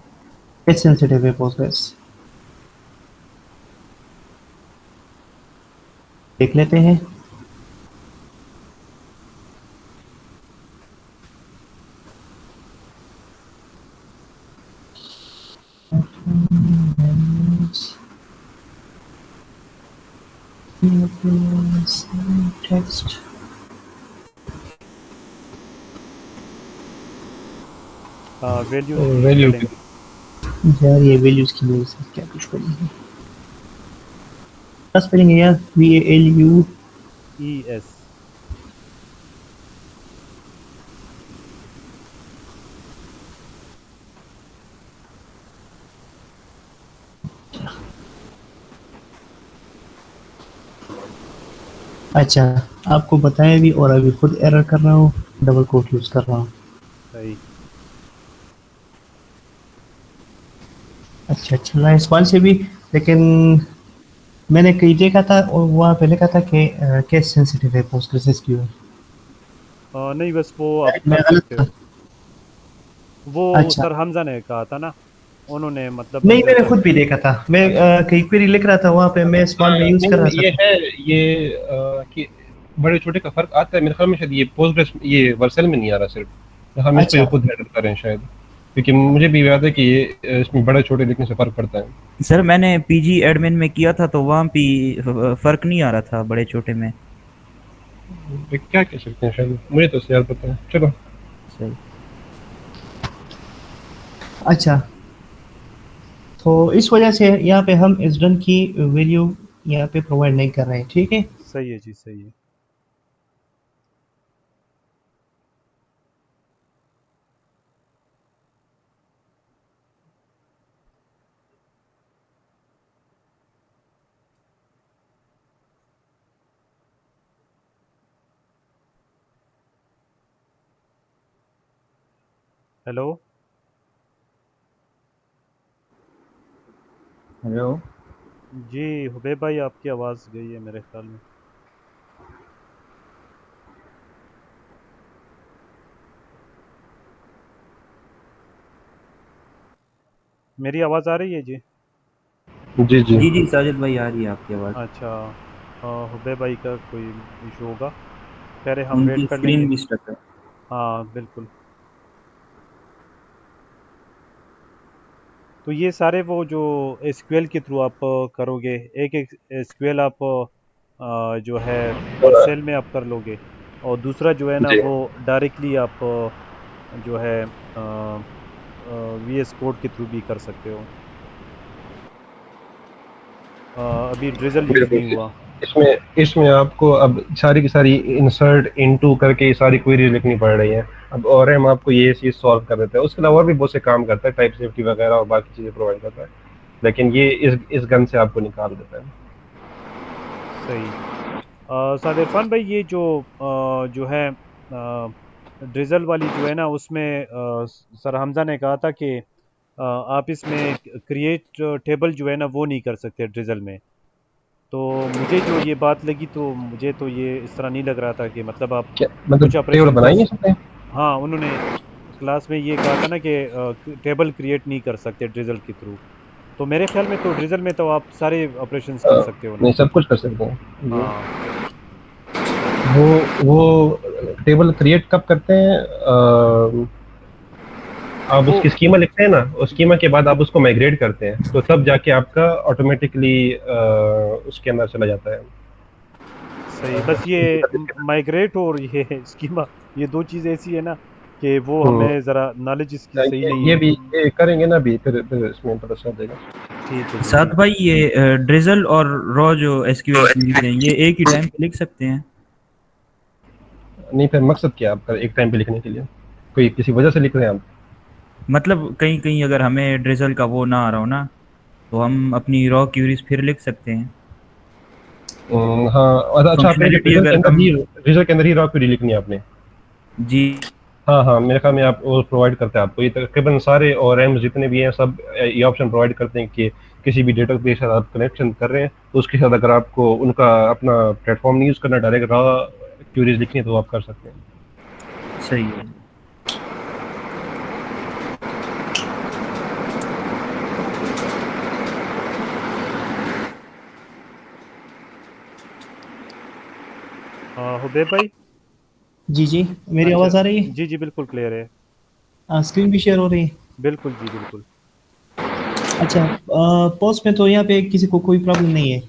[SPEAKER 4] केस सेंसिटिव है पोस्टग्रेस, देख लेते हैं। टेक्स्ट,
[SPEAKER 2] वैल्यूज़ की
[SPEAKER 1] वैल्यू
[SPEAKER 2] स्पेलिंग
[SPEAKER 4] यार ये वैल्यूज की मेरे साथ क्या कुछ करी है। क्या स्पेलिंग है यार? VALU।
[SPEAKER 2] ES।
[SPEAKER 4] अच्छा, आपको बताया भी और अभी खुद एरर कर रहा हूँ, डबल कोट यूज़ कर रहा हूँ।
[SPEAKER 2] सही।
[SPEAKER 4] अच्छा, चल रहा है इस वाल से भी, लेकिन मैंने कहीं देखा था और वहाँ पे लिखा था कि केस सेंसिटिव है पोस्टग्रेस SQL।
[SPEAKER 2] नहीं बस वो आप
[SPEAKER 4] मैं
[SPEAKER 2] कर
[SPEAKER 4] गलत
[SPEAKER 2] सकते
[SPEAKER 4] था।
[SPEAKER 2] हो। वो
[SPEAKER 4] अच्छा।
[SPEAKER 2] सर हमजा ने कहा था ना, उन्होंने मतलब
[SPEAKER 4] नहीं, मैंने
[SPEAKER 2] बताया
[SPEAKER 4] खुद भी देखा था। मैं कहीं क्वेरी लिख रहा था, वहाँ पे मैं स्मॉल में यूज कर रहा
[SPEAKER 1] नहीं, ये
[SPEAKER 4] था।
[SPEAKER 1] है ये कि बड़े छोटे का फर्क आता है मेरे ख्याल में। शायद ये पोस्टग्रेस ये वर्सेल में नहीं आ रहा सिर्फ। हम इसको ये
[SPEAKER 4] अच्छा।
[SPEAKER 1] खुद हेडर कर रहे हैं शायद, क्योंकि मुझे भी याद है कि ये इसमें बड़े छोटे लिखने से फर्क पड़ता है।
[SPEAKER 6] सर मैंने पीजी एडमिन में किया था तो वहाँ भी फर्क नहीं आ रहा था बड़े छोटे में।
[SPEAKER 1] तो क्या कह सकते हैं, शायद मुझे तो इससे याद पता है। चलो
[SPEAKER 6] सही।
[SPEAKER 4] अच्छा, तो इस वजह से यहाँ पे हम इस की वैल्यू यहाँ पे प्रोवाइड नहीं कर रहे हैं, ठीक है।
[SPEAKER 2] सही है जी, सही है। हेलो।
[SPEAKER 6] हेलो।
[SPEAKER 2] जी हुबैब भाई, आपकी आवाज़ गई है मेरे ख्याल में। मेरी आवाज़ आ रही है जी?
[SPEAKER 1] जी जी।
[SPEAKER 6] जी जी साजिद भाई आ रही है आपकी आवाज़।
[SPEAKER 2] अच्छा। हुबैब भाई का कोई इशू होगा। खैर है, हम वेट
[SPEAKER 6] उनकी
[SPEAKER 2] कर
[SPEAKER 6] स्क्रीन
[SPEAKER 2] लेंगे।
[SPEAKER 6] भी स्टक है।
[SPEAKER 2] हाँ बिल्कुल। तो ये सारे वो जो एसक्यूएल के थ्रू आप करोगे, एक एक एसक्यूएल आप जो है वर्सेल में आप कर लोगे, और दूसरा जो है ना
[SPEAKER 1] जी
[SPEAKER 2] वो डायरेक्टली आप जो है वीएस कोड के थ्रू भी कर सकते हो। अभी ड्रिजल यूज़
[SPEAKER 1] बिल्कुल।
[SPEAKER 2] नहीं हुआ।
[SPEAKER 1] इसमें इसमें आपको अब सारी की सारी इंसर्ट इनटू करके ये सारी क्वेरी लिखनी पड़ रही है। अब ORM आपको ये चीज़ सॉल्व कर देता है, उसके अलावा और भी बहुत से काम करता है, टाइप सेफ्टी वगैरह और बाकी चीज़ें प्रोवाइड करता है, लेकिन ये इस गन से आपको निकाल देता है।
[SPEAKER 2] सही। साद इरफान भाई, ये जो है ड्रिजल वाली जो है ना, उसमें सर हमजा ने कहा था कि आप इसमें क्रिएट टेबल जो है ना वो नहीं कर सकते ड्रिजल में। तो मुझे जो ये बात लगी, तो मुझे तो ये इस तरह नहीं लग रहा था कि मतलब आप
[SPEAKER 1] क्या मतलब
[SPEAKER 2] कुछ
[SPEAKER 1] टेबल
[SPEAKER 2] ऑपरेशन
[SPEAKER 1] बना
[SPEAKER 2] कर
[SPEAKER 1] ही नहीं सकते?
[SPEAKER 2] हाँ, उन्होंने क्लास में ये कहा था ना कि टेबल क्रिएट नहीं कर सकते ड्रिजल के थ्रू। तो मेरे ख्याल में तो ड्रिजल में तो आप सारे ऑपरेशंस कर सकते हो ना।
[SPEAKER 1] नहीं, सब कुछ कर सकते हैं जी।
[SPEAKER 2] हाँ।
[SPEAKER 1] वो टेबल क्रिएट कब करते हैं? आप
[SPEAKER 2] वो
[SPEAKER 1] उसकी स्कीमा लिखते हैं ना, उस स्कीमा के बाद आप उसको माइग्रेट करते हैं, तो तब जाके आपका ऑटोमेटिकली उसके अंदर चला जाता है।
[SPEAKER 2] सही। बस ये माइग्रेट और ये स्कीमा, ये दो चीज़ ऐसी है ना कि वो
[SPEAKER 1] हम्म,
[SPEAKER 2] हमें ज़रा नॉलेज इसकी सही नहीं
[SPEAKER 1] ये
[SPEAKER 2] है।
[SPEAKER 1] भी ये करेंगे ना भी, फिर इसमें पता चल जाएगा।
[SPEAKER 2] ठीक है जी,
[SPEAKER 6] साथ
[SPEAKER 2] बिल्कुल।
[SPEAKER 6] भाई ये ड्रिजल और रॉ जो एसक्यूएल की लिखते हैं ये एक ही टाइम पे लिख सकते हैं?
[SPEAKER 1] नहीं, फिर मकसद क्या है आपका एक टाइम पे लिखने के लिए? कोई किसी वजह से लिख रहे हैं आप?
[SPEAKER 6] मतलब कहीं कहीं अगर हमें ड्रिजल का वो ना आ रहा हो ना तो हम अपनी रॉ क्यूरीज फिर लिख सकते हैं।
[SPEAKER 1] हाँ, अच्छा, आपने
[SPEAKER 6] फंक्शनैलिटी
[SPEAKER 1] रिजल्ट के
[SPEAKER 6] अगर
[SPEAKER 1] अंदर
[SPEAKER 6] कम।
[SPEAKER 1] ही रिजल्ट के अंदर ही रॉ क्वेरी लिखनी है आपने?
[SPEAKER 6] जी।
[SPEAKER 1] हाँ हाँ, मेरे ख्याल में आप वो प्रोवाइड करते हैं आपको, ये तकरीबन सारे और एम्स जितने भी हैं सब ये ऑप्शन प्रोवाइड करते हैं कि किसी भी डेटा के साथ आप कनेक्शन कर रहे हैं तो उसके साथ अगर आपको उनका अपना प्लेटफॉर्म नहीं यूज़ करना, डायरेक्ट रॉ क्यूरीज लिखनी है तो आप कर सकते हैं।
[SPEAKER 6] सही है।
[SPEAKER 2] हुबैब भाई।
[SPEAKER 4] जी जी, मेरी
[SPEAKER 2] अच्छा।
[SPEAKER 4] आवाज़ आ रही है।
[SPEAKER 2] जी जी, बिल्कुल क्लियर है।
[SPEAKER 4] स्क्रीन भी शेयर हो रही है।
[SPEAKER 2] बिल्कुल जी, बिल्कुल।
[SPEAKER 4] अच्छा, पोस्ट में तो यहाँ पे किसी को कोई प्रॉब्लम नहीं है।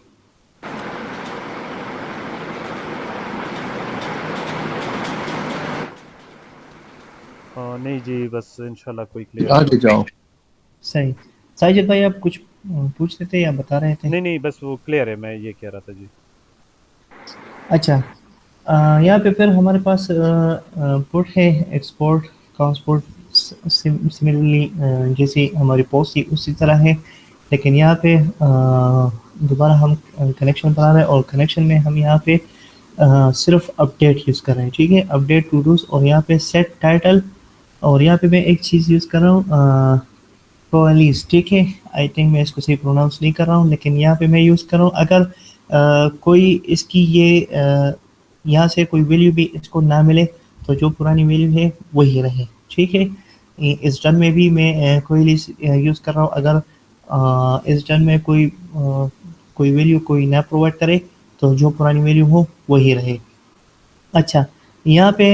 [SPEAKER 2] नहीं जी, बस इंशाल्लाह कोई क्लियर
[SPEAKER 5] आगे
[SPEAKER 2] होगा।
[SPEAKER 5] जाओ।
[SPEAKER 4] सही। साजिद भाई, आप कुछ पूछ रहे थे या बता रहे थे?
[SPEAKER 2] नहीं नहीं, बस वो क्लियर है, मैं ये कह रहा था जी।
[SPEAKER 4] अच्छा, यहाँ पे फिर हमारे पास पुट है, एक्सपोर्ट, ट्रांसपोर्ट। सिमिलरली जैसे हमारी पोस्ट थी उसी तरह है, लेकिन यहाँ पे दोबारा हम कनेक्शन बना रहे हैं, और कनेक्शन में हम यहाँ पे सिर्फ अपडेट यूज़ कर रहे हैं, ठीक है। अपडेट टू डूज, और यहाँ पे सेट टाइटल, और यहाँ पे मैं एक चीज़ यूज़ कर रहा हूँ, प्रोएलिस, ठीक है। आई थिंक मैं इसको सही प्रोनाउंस नहीं कर रहा हूँ, लेकिन यहाँ पे मैं यूज़ कर रहा हूँ। अगर कोई इसकी ये यहाँ से कोई वैल्यू भी इसको ना मिले, तो जो पुरानी वैल्यू है वही रहे, ठीक है। इस डन में भी मैं कोई यूज़ कर रहा हूँ। अगर इस डन में कोई वैल्यू कोई ना प्रोवाइड करे तो जो पुरानी वैल्यू हो वही रहे। अच्छा, यहाँ पे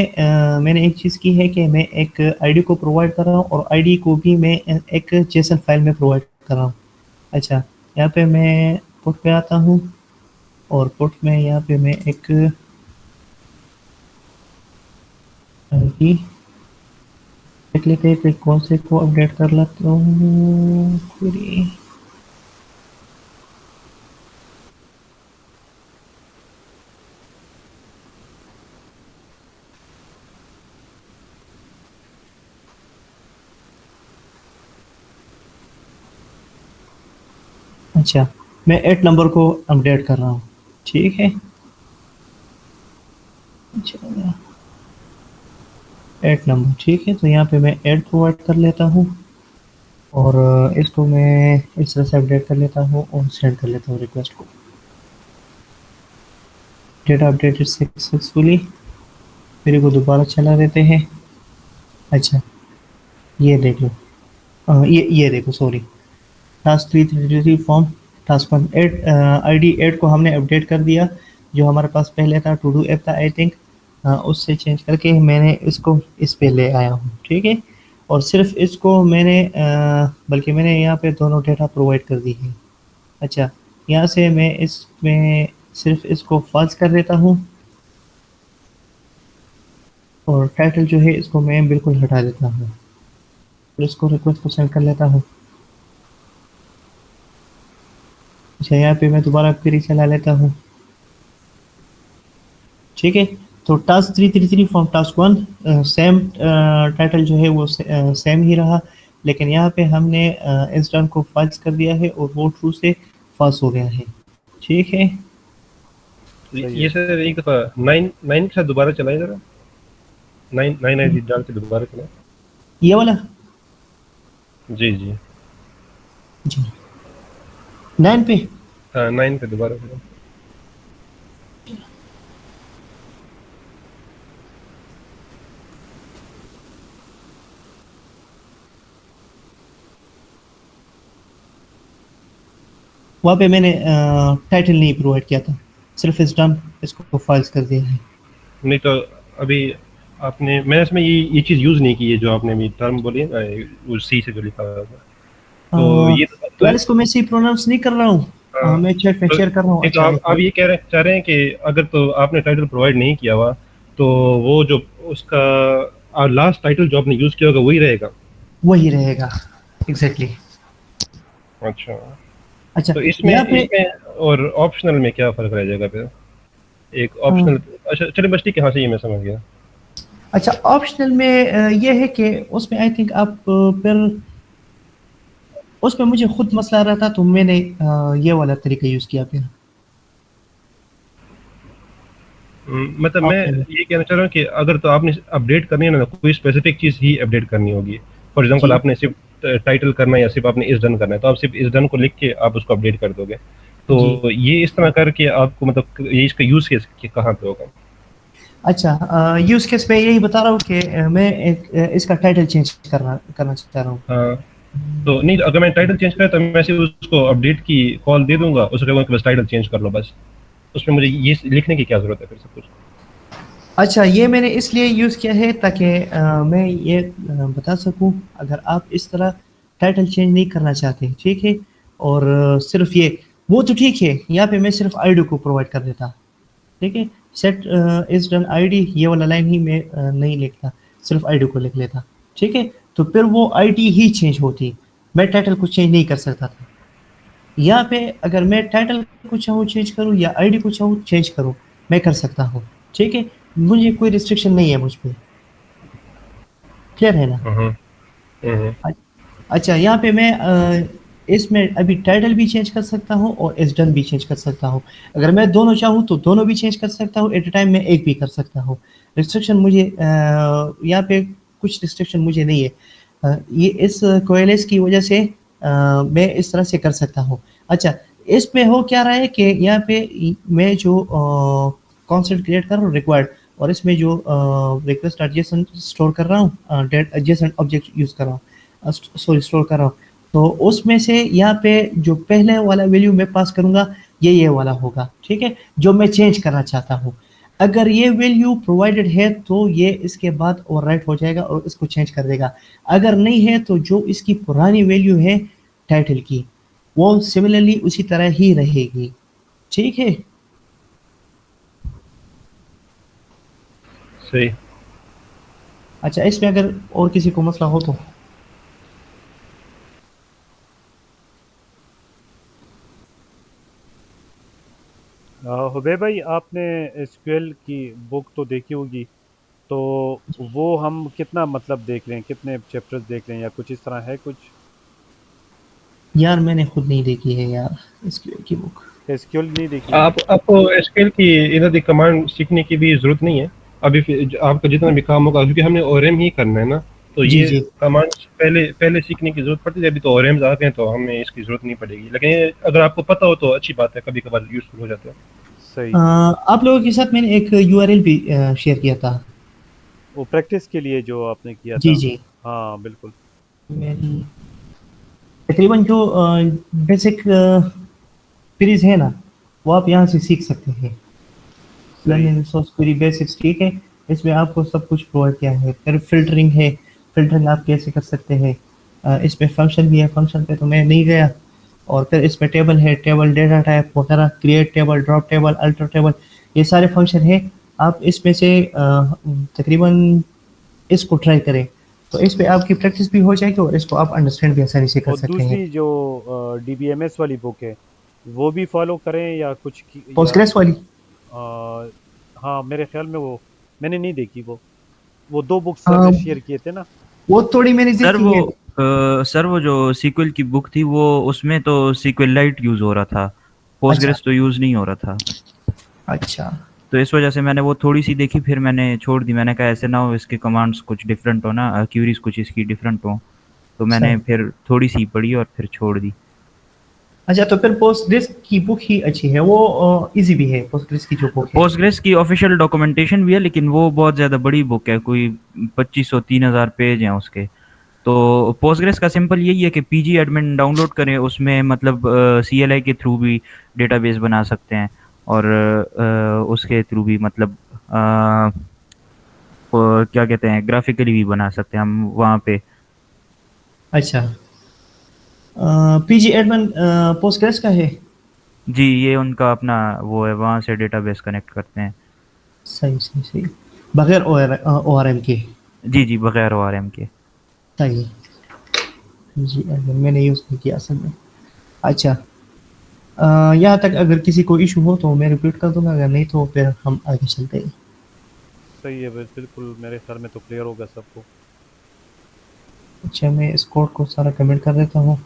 [SPEAKER 4] मैंने एक चीज़ की है कि मैं एक आईडी को प्रोवाइड कर रहा हूँ और आईडी को भी मैं एक जेसन फाइल में प्रोवाइड कर रहा हूँ। अच्छा, यहाँ पे मैं पुट पे आता हूँ और पुट में यहाँ पे मैं एक आईडी देख लेते हैं, फिर कौन से को अपडेट कर लेता हूँ। query। अच्छा, मैं 8 नंबर को अपडेट कर रहा हूँ, ठीक है। चलो 8 नंबर, ठीक है। तो यहाँ पे मैं 8 प्रोवाइड कर लेता हूँ और इसको मैं इस तरह से अपडेट कर लेता हूँ और सेंड कर लेता हूँ रिक्वेस्ट को। Data updated successfully. मेरे को दोबारा चला देते हैं। अच्छा, ये देख लो, ये देखो, sorry, task 333 form task 1 8 ID 8 को हमने अपडेट कर दिया। जो हमारे पास पहले था टू डू ऐप था आई थिंक, उससे चेंज करके मैंने इसको इस पे ले आया हूँ, ठीक है। और सिर्फ इसको मैंने बल्कि मैंने यहाँ पे दोनों डेटा प्रोवाइड कर दी है। अच्छा, यहाँ से मैं इसमें सिर्फ इसको फॉल्स कर देता हूँ और टाइटल जो है इसको मैं बिल्कुल हटा देता हूँ और इसको रिक्वेस्ट को सेंड कर लेता हूँ। अच्छा, यहाँ पे मैं दोबारा क्वेरी चला लेता हूँ, ठीक है। तो task 333 from task 1 same title जो है वो सेम ही रहा, लेकिन यहाँ पे हमने इंस्टेंट को फॉल्स कर दिया है और वो ट्रू से फॉल्स हो गया है, ठीक है।
[SPEAKER 2] सही
[SPEAKER 1] ये
[SPEAKER 2] है।
[SPEAKER 1] सर एक दफा 9 के साथ दोबारा चलाएं जरा, 9 आईडी डाल के दोबारा चलाएं।
[SPEAKER 4] ये वाला
[SPEAKER 1] जी जी,
[SPEAKER 4] जी 9 पे।
[SPEAKER 1] हाँ 9 पे दोबारा चलाएं।
[SPEAKER 4] वहाँ पे मैंने टाइटल नहीं प्रोवाइड किया था, सिर्फ इस डन इसको फाइल्स कर दिया है।
[SPEAKER 1] नहीं तो अभी मैंने इसमें ये चीज़ यूज़ नहीं की है जो आपने अभी टर्म बोली है ना, वो सी से जो लिखा हुआ था। तो ये तो
[SPEAKER 4] यार इसको मैं सही प्रोनाउंस नहीं कर रहा हूँ,
[SPEAKER 1] हाँ,
[SPEAKER 4] मैं चैट में
[SPEAKER 1] तो
[SPEAKER 4] शेयर कर रहा हूँ।
[SPEAKER 1] नहीं तो
[SPEAKER 4] अच्छा,
[SPEAKER 1] आप ये चाह रहे हैं कि अगर तो आपने टाइटल प्रोवाइड नहीं किया हुआ तो वो जो उसका लास्ट टाइटल जो आपने यूज़ किया होगा वही रहेगा।
[SPEAKER 4] वही रहेगा एग्जैक्टली।
[SPEAKER 1] अच्छा,
[SPEAKER 4] अच्छा,
[SPEAKER 1] तो इसमें
[SPEAKER 4] यहाँ पे
[SPEAKER 1] और ऑप्शनल में क्या फ़र्क रह जाएगा फिर? एक ऑप्शनल, अच्छा चलिए बस ठीक है, हाँ सही है, मैं समझ गया।
[SPEAKER 4] अच्छा, ऑप्शनल में ये है कि उसमें आई थिंक आप फिर उसमें मुझे खुद मसला आ रहा था तो मैंने ये वाला तरीका यूज़ किया फिर
[SPEAKER 1] मतलब मैं
[SPEAKER 4] ऑप्शनल में।
[SPEAKER 1] ये कहना चाह रहा हूँ कि अगर तो आपने अपडेट करनी है ना, तो कोई स्पेसिफिक चीज़ ही अपडेट करनी होगी। फॉर एग्जांपल
[SPEAKER 4] जी,
[SPEAKER 1] आपने सिर्फ टाइटल करना है या सिर्फ आपने इस डन करना है, तो आप सिर्फ इस डन को लिख के आप उसको अपडेट कर दोगे।
[SPEAKER 4] जी।
[SPEAKER 1] तो ये इस तरह करके आपको मतलब ये इसका यूज़ केस कहाँ पे होगा?
[SPEAKER 4] अच्छा, यूज़ केस में यही बता रहा हूँ कि मैं एक इसका टाइटल चेंज करना चाह रहा हूँ।
[SPEAKER 1] हाँ, तो नहीं अगर मैं टाइटल चेंज करा तो मैं सिर्फ उसको अपडेट की कॉल दे दूंगा, उसको कहूँगा कि बस टाइटल चेंज कर लो बस। उसमें मुझे ये लिखने की क्या ज़रूरत है फिर सब कुछ?
[SPEAKER 4] अच्छा, ये मैंने इसलिए यूज़ किया है ताकि मैं ये बता सकूं अगर आप इस तरह टाइटल चेंज नहीं करना चाहते, ठीक है। और सिर्फ ये वो तो ठीक है, यहाँ पे मैं सिर्फ आईडी को प्रोवाइड कर देता, ठीक है। सेट इज डन आईडी ये वाला लाइन ही मैं नहीं लिखता, सिर्फ आईडी को लिख लेता, ठीक है। तो फिर वो आईडी ही चेंज होती, मैं टाइटल को चेंज नहीं कर सकता था। यहाँ पे अगर मैं टाइटल को चाहूँ चेंज करूँ या आईडी को चाहूँ चेंज करूँ, मैं कर सकता हूँ, ठीक है। मुझे कोई रिस्ट्रिक्शन नहीं है मुझ पे, क्लियर है ना।
[SPEAKER 1] हम्म हम्म
[SPEAKER 4] अच्छा, यहाँ पे मैं इसमें अभी टाइटल भी चेंज कर सकता हूँ और एस डन भी चेंज कर सकता हूँ। अगर मैं दोनों चाहूँ तो दोनों भी चेंज कर सकता हूँ, एट ए टाइम मैं एक भी कर सकता हूँ। रिस्ट्रिक्शन मुझे यहाँ पे कुछ रिस्ट्रिक्शन मुझे नहीं है। ये इस कोएलेस की वजह से मैं इस तरह से कर सकता हूँ। अच्छा, इसमें हो क्या रहा है कि यहाँ पे मैं जो कॉन्सेप्ट क्रिएट कर रहा हूँ रिक्वायर्ड, और इसमें जो रिक्वेस्ट एडजेसन स्टोर कर रहा हूँ, डेट एडजेसन ऑब्जेक्ट यूज़ कर रहा हूँ, सॉरी स्टोर कर रहा हूँ, तो उसमें से यहाँ पे जो पहले वाला वैल्यू मैं पास करूँगा ये वाला होगा, ठीक है, जो मैं चेंज करना चाहता हूँ। अगर ये वैल्यू प्रोवाइडेड है तो ये इसके बाद ओवरराइट हो जाएगा और इसको चेंज कर देगा। अगर नहीं है तो जो इसकी पुरानी वैल्यू है टाइटल की, वो सिमिलरली उसी तरह ही रहेगी, ठीक है।
[SPEAKER 1] सही।
[SPEAKER 4] अच्छा, इसमें अगर और किसी को मसला हो तो
[SPEAKER 2] हुबे भाई, आपने एसक्यूएल की बुक तो देखी होगी, तो वो हम कितना मतलब देख रहे हैं, कितने चैप्टर्स देख रहे हैं, या कुछ इस तरह है कुछ?
[SPEAKER 4] यार मैंने खुद नहीं देखी है यार इसकी की बुक।
[SPEAKER 2] एसक्यूएल नहीं देखी?
[SPEAKER 1] आपको एसक्यूएल की इधर की कमांड सीखने की भी जरूरत नहीं है अभी। आपका जितना भी काम होगा, क्योंकि हमने ओरेम ही करना है ना, तो
[SPEAKER 4] जी
[SPEAKER 1] ये
[SPEAKER 4] जी।
[SPEAKER 1] कमांड पहले सीखने की जरूरत पड़ती है। अभी तो ओरेम्स आ गए हैं तो हमें इसकी जरूरत नहीं पड़ेगी, लेकिन अगर आपको पता हो तो अच्छी बात है, कभी कभार यूजफुल हो जाता है।
[SPEAKER 2] सही।
[SPEAKER 4] आप लोगों के साथ मैंने एक यूआरएल भी शेयर किया था।
[SPEAKER 2] वो प्रैक्टिस के लिए जो आपने किया
[SPEAKER 4] जी
[SPEAKER 2] था?
[SPEAKER 4] जी।
[SPEAKER 2] हाँ बिल्कुल।
[SPEAKER 4] मेरी तकरीबन जो बेसिक क्वेरीज है ना, वो आप यहाँ से सीख सकते हैं।
[SPEAKER 2] सही।
[SPEAKER 4] लर्निंग रिसोर्स क्वेरी बेसिक्स, ठीक है। इसमें आपको सब कुछ प्रोवाइड किया है। फिर फिल्टरिंग है, फिल्टरिंग आप कैसे कर सकते हैं। इसमें फंक्शन भी है, फंक्शन पे तो मैं नहीं गया। और फिर इसमें टेबल है, टेबल डेटा टाइप वगैरह, create table, drop table, alter table, ये सारे फंक्शन है। आप इसमें से तकरीबन इसको ट्राई करें तो इस पे आपकी प्रैक्टिस भी हो जाएगी और इसको आप अंडरस्टैंड भी आसानी से कर
[SPEAKER 2] और
[SPEAKER 4] सकते हैं।
[SPEAKER 2] दूसरी जो डीबीएमएस वाली बुक है, वो भी फॉलो करें या कुछ या
[SPEAKER 4] पोस्टग्रेस वाली,
[SPEAKER 2] अ, हाँ मेरे ख्याल में वो मैंने नहीं देखी। वो दो बुक सर ने
[SPEAKER 4] अम,
[SPEAKER 2] शेयर किए थे ना।
[SPEAKER 4] वो थोड़ी मैंने
[SPEAKER 6] सर
[SPEAKER 4] देखी
[SPEAKER 6] वो
[SPEAKER 4] है।
[SPEAKER 6] सर वो जो सीक्वल की बुक थी वो उसमें तो सीक्वल लाइट यूज हो रहा था,
[SPEAKER 4] अच्छा
[SPEAKER 6] पोस्टग्रेस तो यूज नहीं हो रहा था।
[SPEAKER 4] अच्छा।
[SPEAKER 6] तो इस वजह से मैंने वो थोड़ी सी देखी, फिर मैंने छोड़ दी। मैंने कहा ऐसे ना हो इसके कमांड्स कुछ डिफरेंट हो ना, क्यूरीज कुछ इसकी डिफरेंट हो। तो मैंने
[SPEAKER 4] सही।
[SPEAKER 6] फिर थोड़ी सी पढ़ी और फिर छोड़ दी।
[SPEAKER 4] अच्छा, तो फिर पोस्टग्रेस की बुक ही अच्छी है, वो इजी भी है पोस्टग्रेस की जो बुक है।
[SPEAKER 6] पोस्टग्रेस की ऑफिशियल डॉक्यूमेंटेशन भी है, लेकिन वो बहुत ज़्यादा बड़ी बुक है, कोई 2500 3000 पेज हैं उसके। तो पोस्टग्रेस का सिंपल यही है कि पीजी एडमिन डाउनलोड करें, उसमें मतलब सीएलआई के थ्रू भी डेटाबेस बना सकते हैं, और उसके थ्रू भी मतलब क्या कहते हैं, ग्राफिकली भी बना सकते हैं हम वहाँ पे।
[SPEAKER 4] अच्छा, पीजी एडमिन पोस्टग्रेस का है।
[SPEAKER 6] जी, ये उनका अपना वो है, वहाँ से डेटाबेस कनेक्ट करते हैं।
[SPEAKER 4] सही सही सही, बगैर ओआरएम के।
[SPEAKER 6] जी जी, बगैर ओआरएम के।
[SPEAKER 4] सही। पीजी एडमिन मैंने यूज़ नहीं किया असल में। अच्छा, यहाँ तक अगर किसी को इशू हो तो मैं रिपीट कर दूंगा, अगर नहीं तो फिर हम आगे चलते हैं।
[SPEAKER 2] सही है बिल्कुल, मेरे ख्याल में तो क्लियर होगा सबको।
[SPEAKER 4] अच्छा, मैं इस कोड को सारा कमेंट कर देता हूँ।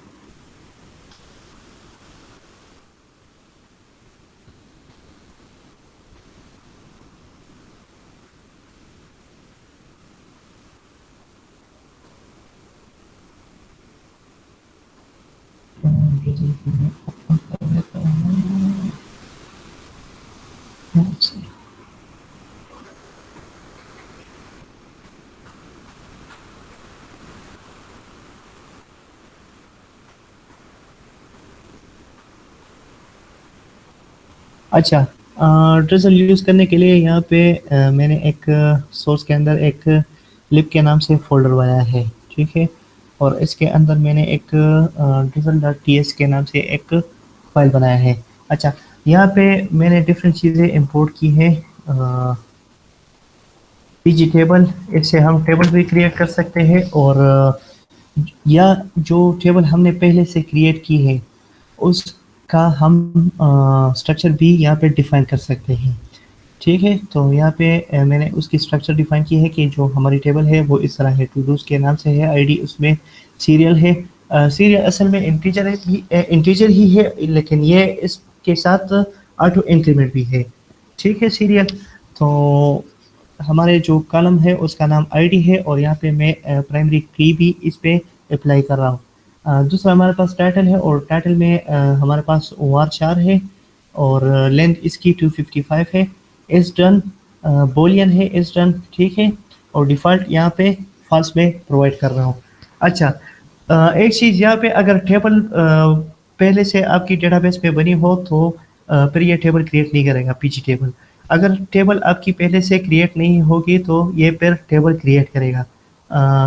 [SPEAKER 4] अच्छा, ड्रिजल यूज़ करने के लिए यहाँ पे मैंने एक सोर्स के अंदर एक लिब के नाम से फ़ोल्डर बनाया है, ठीक है। और इसके अंदर मैंने एक ड्रिजल डॉट टी एस के नाम से एक फ़ाइल बनाया है। अच्छा, यहाँ पे मैंने डिफरेंट चीज़ें इंपोर्ट की है। पीजी टेबल, इससे हम टेबल भी क्रिएट कर सकते हैं, और या जो टेबल हमने पहले से क्रिएट की है उसका हम स्ट्रक्चर भी यहाँ पे डिफाइन कर सकते हैं, ठीक है। तो यहाँ पे मैंने उसकी स्ट्रक्चर डिफाइन की है कि जो हमारी टेबल है वो इस तरह है, टू डूज के नाम से है, आईडी उसमें सीरियल है। सीरियल असल में इंटीजर ही है, लेकिन ये इसके साथ ऑटो इंक्रीमेंट भी है, ठीक है, सीरियल। तो हमारे जो कॉलम है उसका नाम आईडी है, और यहाँ पे मैं प्राइमरी की भी इस पे अप्लाई कर रहा हूँ। दूसरा हमारे पास टाइटल है, और टाइटल में हमारे पास OR 4 है, और लेंथ इसकी 255 है। इज डन, बोलियन है इस रन, ठीक है, और डिफ़ॉल्ट यहाँ पे फॉल्स में प्रोवाइड कर रहा हूँ। अच्छा, एक चीज़ यहाँ पे अगर टेबल पहले से आपकी डेटाबेस में बनी हो तो फिर ये टेबल क्रिएट नहीं करेगा पीजी टेबल। अगर टेबल आपकी पहले से क्रिएट नहीं होगी तो ये फिर टेबल क्रिएट करेगा।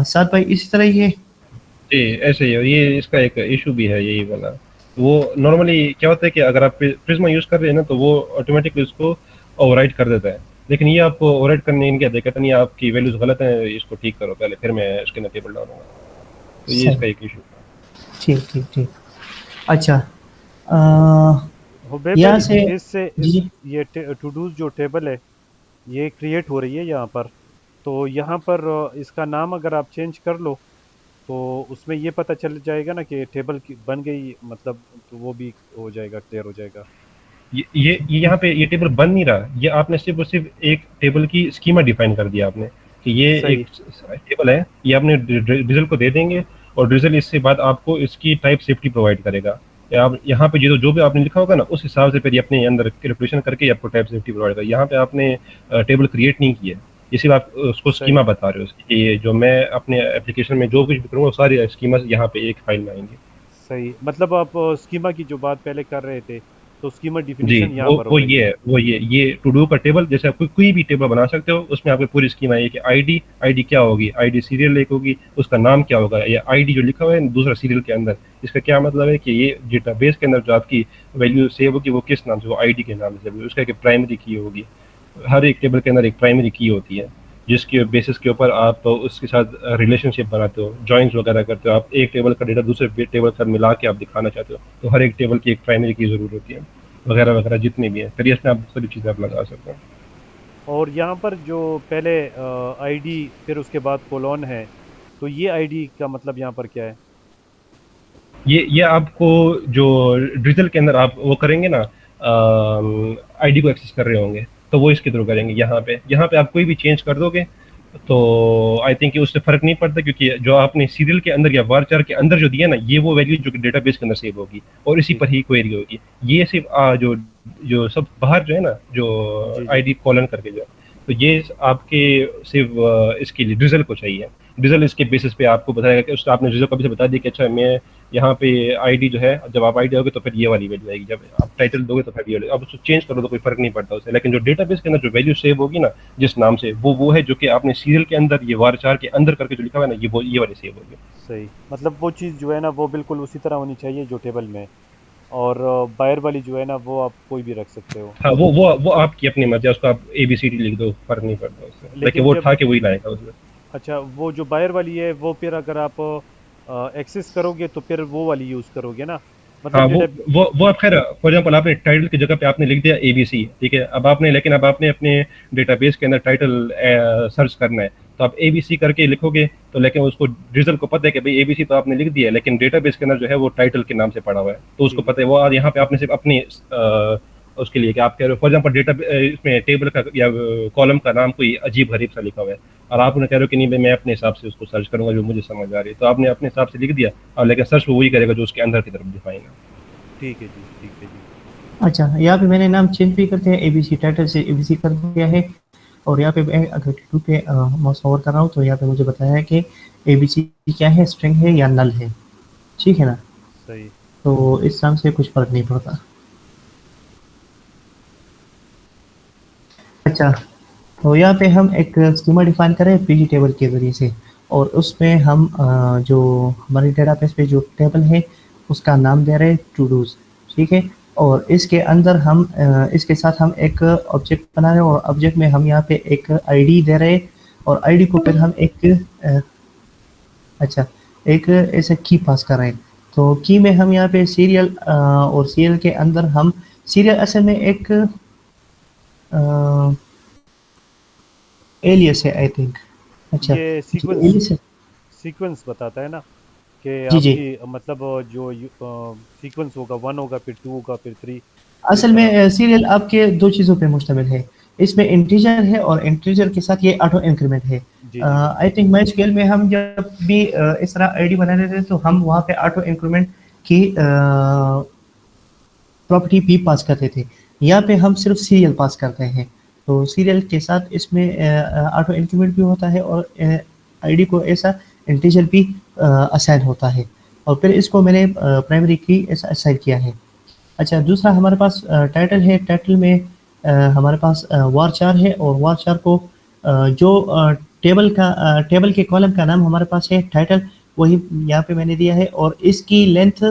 [SPEAKER 4] साथ भाई इसी तरह ये
[SPEAKER 1] जी ऐसे ही है, ये इसका एक इशू भी है यही वाला। वो नॉर्मली क्या होता है कि अगर आप प्रिज्मा यूज कर रहे हैं ना तो वो ऑटोमेटिकली उसको ओवरराइड कर देता है, लेकिन ये आपको ओवरराइड करने नहीं कहते, कहते नहीं आपकी वैल्यूज गलत हैं, इसको ठीक करो पहले, फिर मैं इसके अंदर टेबल डालूंगा। तो ये इसका एक इशू है।
[SPEAKER 4] ठीक ठीक ठीक। अच्छा,
[SPEAKER 2] हुबैब
[SPEAKER 4] यहाँ
[SPEAKER 2] भाई
[SPEAKER 4] से
[SPEAKER 2] इससे
[SPEAKER 4] जी
[SPEAKER 2] ये टू डूज जो टेबल है ये क्रिएट हो रही है यहाँ पर, तो यहाँ पर इसका नाम अगर आप चेंज कर लो तो उसमें ये पता चल जाएगा ना कि टेबल बन गई, मतलब तो वो भी हो जाएगा, क्लियर हो जाएगा।
[SPEAKER 1] ये यहाँ पे ये टेबल बन नहीं रहा, ये आपने सिर्फ और सिर्फ एक टेबल की स्कीमा डिफाइन कर दिया आपने कि ये
[SPEAKER 2] सही।
[SPEAKER 1] एक टेबल है, ये आपने ड्रिजल को दे देंगे और ड्रिजल इससे बाद आपको इसकी टाइप सेफ्टी प्रोवाइड करेगा। या आप यहाँ पे जो भी आपने लिखा होगा ना उस हिसाब से फिर ये अपने अंदर कैलकुलेशन करके आपको टाइप सेफ्टी प्रोवाइड करेगा। यहाँ पे आपने टेबल क्रिएट नहीं किया, ये सिर्फ आप उसको
[SPEAKER 2] सही
[SPEAKER 1] स्कीमा बता रहे हो कि ये जो मैं अपने एप्लीकेशन में जो कुछ भी करूँगा वो सारी स्कीमा यहाँ पे एक फाइल में आएंगी।
[SPEAKER 2] सही, मतलब आप स्कीमा की जो बात पहले कर रहे थे तो स्कीमा
[SPEAKER 1] जी,
[SPEAKER 2] डिफिनीशन यहाँ पर हो
[SPEAKER 1] वो
[SPEAKER 2] गई
[SPEAKER 1] ये
[SPEAKER 2] है।
[SPEAKER 1] है, वो ये टू डू का टेबल, जैसे आप कोई भी टेबल बना सकते हो, उसमें आपको पूरी स्कीम आई है कि आईडी क्या होगी, आईडी सीरियल एक होगी, उसका नाम क्या होगा, या आईडी जो लिखा हुआ है दूसरा सीरियल के अंदर, इसका क्या मतलब है कि ये डेटाबेस के अंदर जो आपकी वैल्यू सेव होगी वो किस नाम से, वो आईडी के नाम से होगी, उसका एक प्राइमरी की होगी। हर एक टेबल के अंदर एक प्राइमरी की होती है जिसके बेसिस के ऊपर आप उसके साथ रिलेशनशिप बनाते हो, जॉइंस वगैरह करते हो, आप एक टेबल का डेटा दूसरे टेबल के साथ मिला के आप दिखाना चाहते हो, तो हर एक टेबल की एक प्राइमरी की ज़रूरत होती है, वगैरह वगैरह जितनी भी है, फिर इसमें आप सभी चीज़ें आप लगा सकते हो।
[SPEAKER 2] और यहाँ पर जो पहले आईडी फिर उसके बाद कोलोन है, तो ये आईडी का मतलब यहाँ पर क्या है?
[SPEAKER 1] ये आपको जो ड्रिजल के अंदर आप वो करेंगे ना, आईडी को एक्सेस कर रहे होंगे तो वो इसके थ्रू करेंगे। यहाँ पे आप कोई भी चेंज कर दोगे तो आई थिंक उससे फर्क नहीं पड़ता, क्योंकि जो आपने सीरियल के अंदर या वारचार के अंदर जो दिया ना, ये वो वैल्यू जो डेटाबेस के अंदर सेव होगी और इसी
[SPEAKER 2] जी
[SPEAKER 1] पर ही क्वेरी होगी। ये सिर्फ जो जो सब बाहर जो है ना, जो
[SPEAKER 2] जी। जी
[SPEAKER 1] आईडी कॉलन करके जो, तो ये आपके सिर्फ इसके लिए ड्रिजल को चाहिए। ड्रिजल इसके बेसिस पे आपको बताएगा कि उस आपने ड्रिजल को भी से बता दिया कि अच्छा मैं यहाँ पे आईडी जो है, जब आप आईडी दोगे तो फिर ये वाली वैल्यू आएगी, जब आप टाइटल दोगे तो फिर ये वाली, अब उसको चेंज करो तो कोई फर्क नहीं पड़ता उससे, लेकिन जो डेटाबेस के अंदर जो वैल्यू सेव होगी ना जिस नाम से, वो है जो कि आपने सीरियल के अंदर ये वारचार के अंदर करके जो लिखा हुआ है ना, ये वाली सेव होगी।
[SPEAKER 2] सही, मतलब वो चीज़ जो है ना वो बिल्कुल उसी तरह होनी चाहिए जो टेबल में है, और बायर वाली जो है ना वो आप कोई भी रख सकते हो।
[SPEAKER 1] हाँ, वो आपकी अपनी मर्जी है, उसको आप ABCD लिख दो, फर्क नहीं पड़ता उससे, लेकिन
[SPEAKER 2] लेकिन
[SPEAKER 1] वो
[SPEAKER 2] जब
[SPEAKER 1] उठा के वही लाएगा उसमें।
[SPEAKER 2] अच्छा, वो जो बायर वाली है वो फिर अगर आप एक्सेस करोगे तो फिर वो वाली यूज़ करोगे ना,
[SPEAKER 1] हाँ,
[SPEAKER 2] मतलब डेटा।
[SPEAKER 1] वो आप खैर फॉर एग्जांपल आपने टाइटल की जगह पे आपने लिख दिया ABC, ठीक है, अब आपने अपने डेटाबेस के अंदर टाइटल सर्च करना है, तो आप ABC करके लिखोगे, तो लेकिन उसको ड्रिजल को पता है कि भाई ABC तो आपने लिख दिया है, लेकिन डेटाबेस के अंदर जो है वो टाइटल के नाम से पड़ा हुआ है, तो उसको
[SPEAKER 2] जी
[SPEAKER 1] पता है, वो यहाँ पे आपने सिर्फ अपने उसके लिए कि आप कह रहे हो फॉर एग्जांपल डेटा इसमें टेबल का या कॉलम का नाम कोई अजीब गरीब सा लिखा हुआ है, और आप उन्हें कह रहे हो कि नहीं भाई मैं अपने हिसाब से उसको सर्च करूंगा जो मुझे समझ आ रही है, तो आपने अपने हिसाब से लिख दिया, और लेकिन सर्च वो वही करेगा जो उसके अंदर की तरफ डिफाइन है।
[SPEAKER 2] ठीक है जी, ठीक है जी।
[SPEAKER 4] अच्छा, यहाँ पे मैंने नाम चेंज भी करते हैं, ABC टाइटल से ABC कर दिया है, और यहाँ पे मैं अगर टू पे माउस ओवर कर रहा हूँ तो यहाँ पे मुझे बताया है कि ABC क्या है, स्ट्रिंग है या नल है, ठीक है ना,
[SPEAKER 2] सही।
[SPEAKER 4] तो इस नाम से कुछ फर्क नहीं पड़ता। अच्छा, तो यहाँ पे हम एक स्कीमा डिफाइन करें पीजी टेबल के ज़रिए से, और उसमें हम जो हमारे डेटाबेस पे जो टेबल है उसका नाम दे रहे हैं टू डूज, ठीक है, और इसके अंदर हम इसके साथ हम एक ऑब्जेक्ट बना रहे हैं, और ऑब्जेक्ट में हम यहाँ पे एक आईडी दे रहे हैं, और आईडी को फिर हम एक ऐसे की पास कर रहे हैं, तो की में हम यहाँ पे सीरियल, और सीरियल के अंदर हम सीरियल असल में एक एलियस है आई थिंक। अच्छा,
[SPEAKER 2] ये
[SPEAKER 4] जो एलियस है,
[SPEAKER 2] सीक्वेंस बताता है ना कि
[SPEAKER 4] जी जी,
[SPEAKER 2] आपकी मतलब जो सीक्वेंस होगा 1 होगा, फिर 2 होगा, फिर 3, इस
[SPEAKER 4] असल
[SPEAKER 2] तरह।
[SPEAKER 4] में सीरियल आपके दो चीज़ों पे मुश्तमिल है, इसमें इंटीजर है और इंटीजर के साथ ये ऑटो इंक्रीमेंट है।
[SPEAKER 2] जी जी जी।
[SPEAKER 4] आई थिंक माई स्केल में हम जब भी इस तरह आईडी बना रहे थे तो हम वहाँ पे ऑटो इंक्रीमेंट की प्रॉपर्टी भी पास करते थे, यहाँ पे हम सिर्फ सीरियल पास करते हैं, तो सीरियल के साथ इसमें ऑटो इंक्रीमेंट भी होता है और आईडी को ऐसा इंटीजर भी असाइन होता है और फिर इसको मैंने प्राइमरी की ऐसा असाइन किया है। अच्छा, दूसरा हमारे पास टाइटल है। टाइटल में हमारे पास वार चार है और वार चार को जो टेबल के कॉलम का नाम हमारे पास है टाइटल, वही यहाँ पे मैंने दिया है और इसकी लेंथ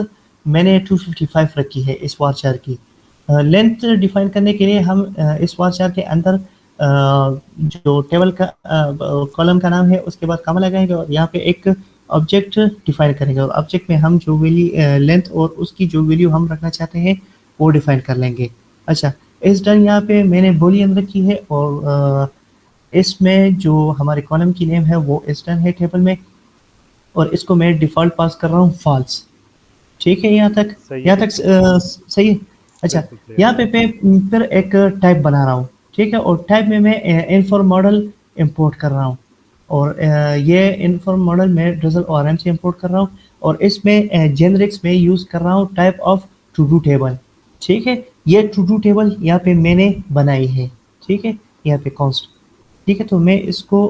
[SPEAKER 4] मैंने 255 रखी है इस वार चार की। लेंथ डिफाइन करने के लिए हम इस वार चार के अंदर जो टेबल का कॉलम का नाम है उसके बाद कॉमा लगाएंगे और यहाँ पे एक ऑब्जेक्ट डिफाइन करेंगे और ऑब्जेक्ट में हम जो वैल्यू लेंथ और उसकी जो वैल्यू हम रखना चाहते हैं वो डिफाइन कर लेंगे। अच्छा, इस डन यहाँ पे मैंने बूलियन रखी है और इसमें जो हमारे कॉलम की नेम है वो इस डन है टेबल में और इसको मैं डिफ़ॉल्ट पास कर रहा हूँ फॉल्स। ठीक है, यहाँ तक सही है। अच्छा,
[SPEAKER 2] बिल्कुल clear।
[SPEAKER 4] यहाँ पे मैं फिर एक टाइप बना रहा हूँ। ठीक है, और टाइप में मैं इन्फॉर्म मॉडल इंपोर्ट कर रहा हूँ और ये इन्फॉर्म मॉडल मैं ड्रिजल ORM से इंपोर्ट कर रहा हूँ और इसमें जेनरिक्स में यूज़ कर रहा हूँ type of to do table. ठीक है, ये टू डू टेबल यहाँ पे मैंने बनाई है। ठीक है, यहाँ पे कॉन्स्ट। ठीक है, तो मैं इसको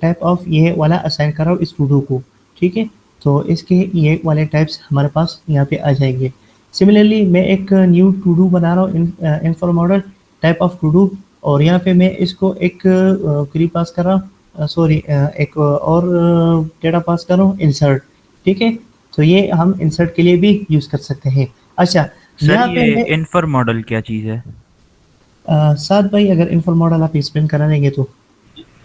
[SPEAKER 4] टाइप ऑफ ये वाला असाइन कर रहा हूँ इस टू डू को। ठीक है, तो इसके ये वाले टाइप्स हमारे पास यहाँ पे आ जाएंगे। सिमिलरली मैं एक न्यू टू डू बना रहा हूँ inform model type of to do और यहाँ पे मैं इसको एक क्वेरी पास कर रहा हूँ, सॉरी एक और डेटा पास कर रहा हूँ इंसर्ट। ठीक है, तो ये हम इंसर्ट के लिए भी यूज़ कर सकते हैं। अच्छा, यहाँ
[SPEAKER 6] सर
[SPEAKER 4] पे
[SPEAKER 6] ये
[SPEAKER 4] मैं
[SPEAKER 6] इन्फर मॉडल क्या चीज़ है?
[SPEAKER 4] साथ भाई अगर इन्फॉर्म मॉडल आप एक्सप्लेन करा देंगे तो।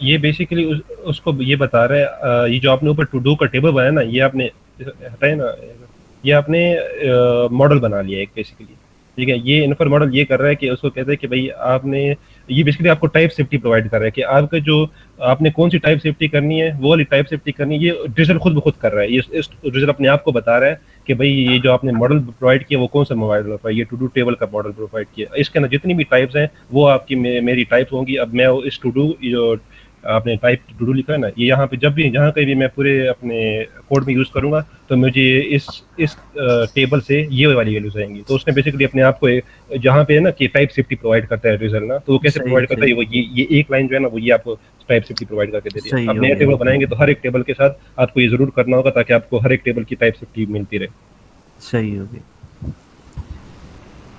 [SPEAKER 1] ये बेसिकली उसको ये बता रहा है, ये जो आपने ऊपर टू डू का टेबल बनाया ना, ये आपने हटाए ना, ये आपने मॉडल बना लिया एक बेसिकली। ठीक है, ये इन्फर मॉडल ये कर रहा है कि उसको कहते हैं कि भाई आपने, ये बेसिकली आपको टाइप सेफ्टी प्रोवाइड कर रहा है कि आपका जो आपने कौन सी टाइप सेफ्टी करनी है वो वाली टाइप सेफ्टी करनी है। ये ड्रिजल खुद ब खुद कर रहा है, ये इस ड्रिजल अपने आप को बता रहा है कि भाई ये जो आपने मॉडल प्रोवाइड किया वो कौन सा मॉडल है, ये टू डू टेबल का मॉडल प्रोवाइड किया। इसके अंदर जितनी भी टाइप्स हैं वो आपकी मेरी टाइप्स होंगी। अब मैं इस टू डू जो आपने टाइप टू डू लिखा है ना, ये यहाँ पे जब भी जहाँ कहीं भी मैं पूरे अपने कोड में यूज़ करूँगा तो मुझे इस टेबल से ये वाली वैल्यूज आएंगी। तो उसने बेसिकली अपने आप को जहाँ पे है ना कि टाइप सेफ्टी प्रोवाइड करता है रिजल्ट ना, तो वो कैसे
[SPEAKER 6] सही
[SPEAKER 1] प्रोवाइड करता है,
[SPEAKER 6] सही
[SPEAKER 1] वो ये एक लाइन जो है ना वो ये आपको टाइप सेफ्टी प्रोवाइड करके दे दिया।
[SPEAKER 6] सही
[SPEAKER 1] अब
[SPEAKER 6] हो
[SPEAKER 1] नया
[SPEAKER 6] गया।
[SPEAKER 1] टेबल बनाएंगे तो हर एक टेबल के साथ आपको ये जरूर करना होगा ताकि आपको हर एक टेबल की टाइप सेफ्टी मिलती रहे।
[SPEAKER 6] सही हो गया।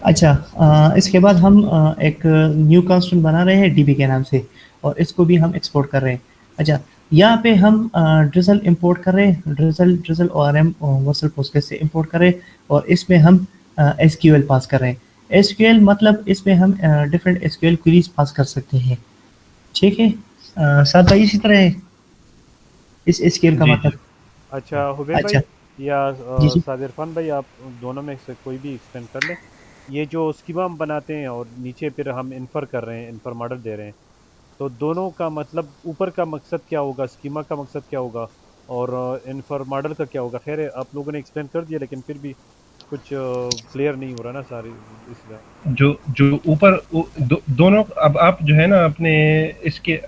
[SPEAKER 4] अच्छा, इसके बाद हम एक न्यू कांस्टेंट बना रहे हैं डीबी के नाम से और इसको भी हम एक्सपोर्ट कर रहे हैं। अच्छा, यहाँ पे हम ड्रिजल इंपोर्ट कर रहे हैं, ड्रिजल ORM वर्सल पोस्टग्रेस से इंपोर्ट कर रहे हैं और इसमें हम SQL पास कर रहे हैं। SQL मतलब इसमें हम डिफरेंट SQL क्वेरीज पास कर सकते हैं। ठीक है, साथ भाई इसी तरह है इस SQL का
[SPEAKER 1] जी जी
[SPEAKER 4] मतलब।
[SPEAKER 2] अच्छा हुबैर
[SPEAKER 4] अच्छा,
[SPEAKER 2] भाई या
[SPEAKER 4] जी जी।
[SPEAKER 2] सादिर खान भाई, आप दोनों में से कोई भी एक्सप्लेन कर लें। ये जो स्कीमा हम बनाते हैं और नीचे फिर हम इन्फर कर रहे हैं, इन्फर मॉडल दे रहे हैं, तो दोनों का मतलब ऊपर का मकसद क्या होगा, स्कीमा का मकसद क्या होगा और इन्फर मॉडल का क्या होगा? खैर है, आप लोगों ने एक्सप्लेन कर दिया लेकिन फिर भी कुछ क्लियर नहीं हो रहा ना सारी इसलिए।
[SPEAKER 1] जो जो ऊपर दोनों, अब आप जो है ना अपने इसके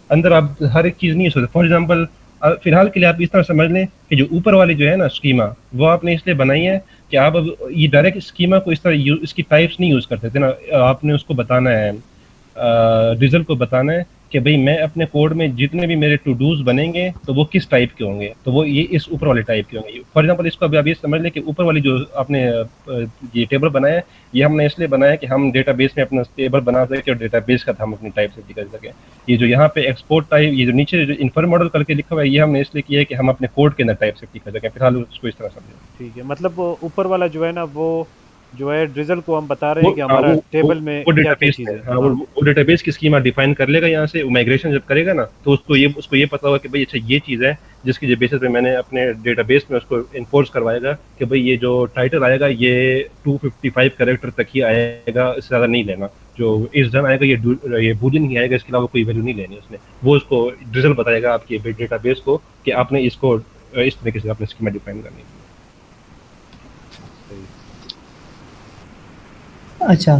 [SPEAKER 1] अंदर आप हर एक चीज़ नहीं सोचते। फॉर एग्जांपल फिलहाल के लिए आप इस तरह समझ लें कि जो ऊपर वाली जो है ना स्कीमा, वो आपने इसलिए बनाई है कि आप अब ये डायरेक्ट स्कीमा को इस तरह इसकी टाइप्स नहीं यूज़ करते थे ना, आपने उसको बताना है, रिजल्ट को बताना है कि भाई मैं अपने कोड में जितने भी मेरे टू डूज बनेंगे तो वो किस टाइप के होंगे, तो वो ये इस ऊपर वाले टाइप के होंगे। फॉर एग्जांपल इसको अभी आप ये समझ लें कि ऊपर वाली जो आपने ये टेबल बनाया है, ये हमने इसलिए बनाया कि हम डेटाबेस में अपना टेबल बना सके और डेटाबेस का हम अपनी टाइप सेफ्टी कर सकें। ये जो यहाँ पे एक्सपोर्ट टाइप, ये जो नीचे जो इन्फर मॉडल करके लिखा हुआ है, ये हमने इसलिए किया है कि हम अपने कोड के अंदर टाइप सेफ्टी कर सकें। फिलहाल उसको इस तरह समझें।
[SPEAKER 2] ठीक है, मतलब वो ऊपर वाला जो है ना, वो जो है ड्रिजल को हम बता रहे हैं कि
[SPEAKER 1] हाँ,
[SPEAKER 2] हमारा टेबल में
[SPEAKER 1] वो
[SPEAKER 2] क्या क्या
[SPEAKER 1] डेटाबेस
[SPEAKER 2] चीज़
[SPEAKER 1] है,
[SPEAKER 2] है।
[SPEAKER 1] हाँ,
[SPEAKER 2] हाँ
[SPEAKER 1] वो डेटाबेस की स्कीमा डिफाइन कर लेगा यहाँ से। माइग्रेशन जब करेगा ना तो उसको ये पता होगा कि भाई अच्छा ये चीज़ है जिसकी जो बेसिस पे मैंने अपने डेटाबेस में उसको इन्फोर्स करवाएगा कि भाई ये जो टाइटल आएगा ये 255 कैरेक्टर तक ही आएगा, इससे ज़्यादा नहीं लेना। जो इस जन आएगा ये बूलियन ही आएगा, इसके अलावा कोई वैल्यू नहीं लेनी उसने। वो उसको रिजल्ट बताएगा आपके डेटाबेस को कि आपने इसको इस तरीके से अपने स्कीमा डिफाइन करनी है।
[SPEAKER 2] सही।
[SPEAKER 4] अच्छा,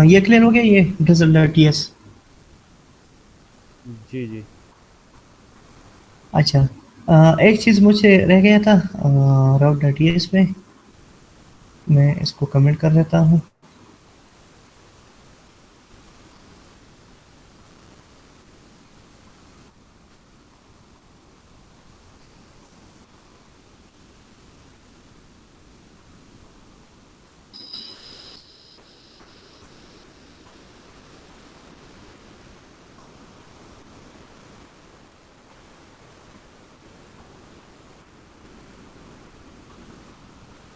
[SPEAKER 4] ये क्लियर हो गया ये ड्रिजल TS।
[SPEAKER 2] जी जी।
[SPEAKER 4] अच्छा, एक चीज़ मुझे रह गया था राउट TS में, मैं इसको कमेंट कर देता हूँ।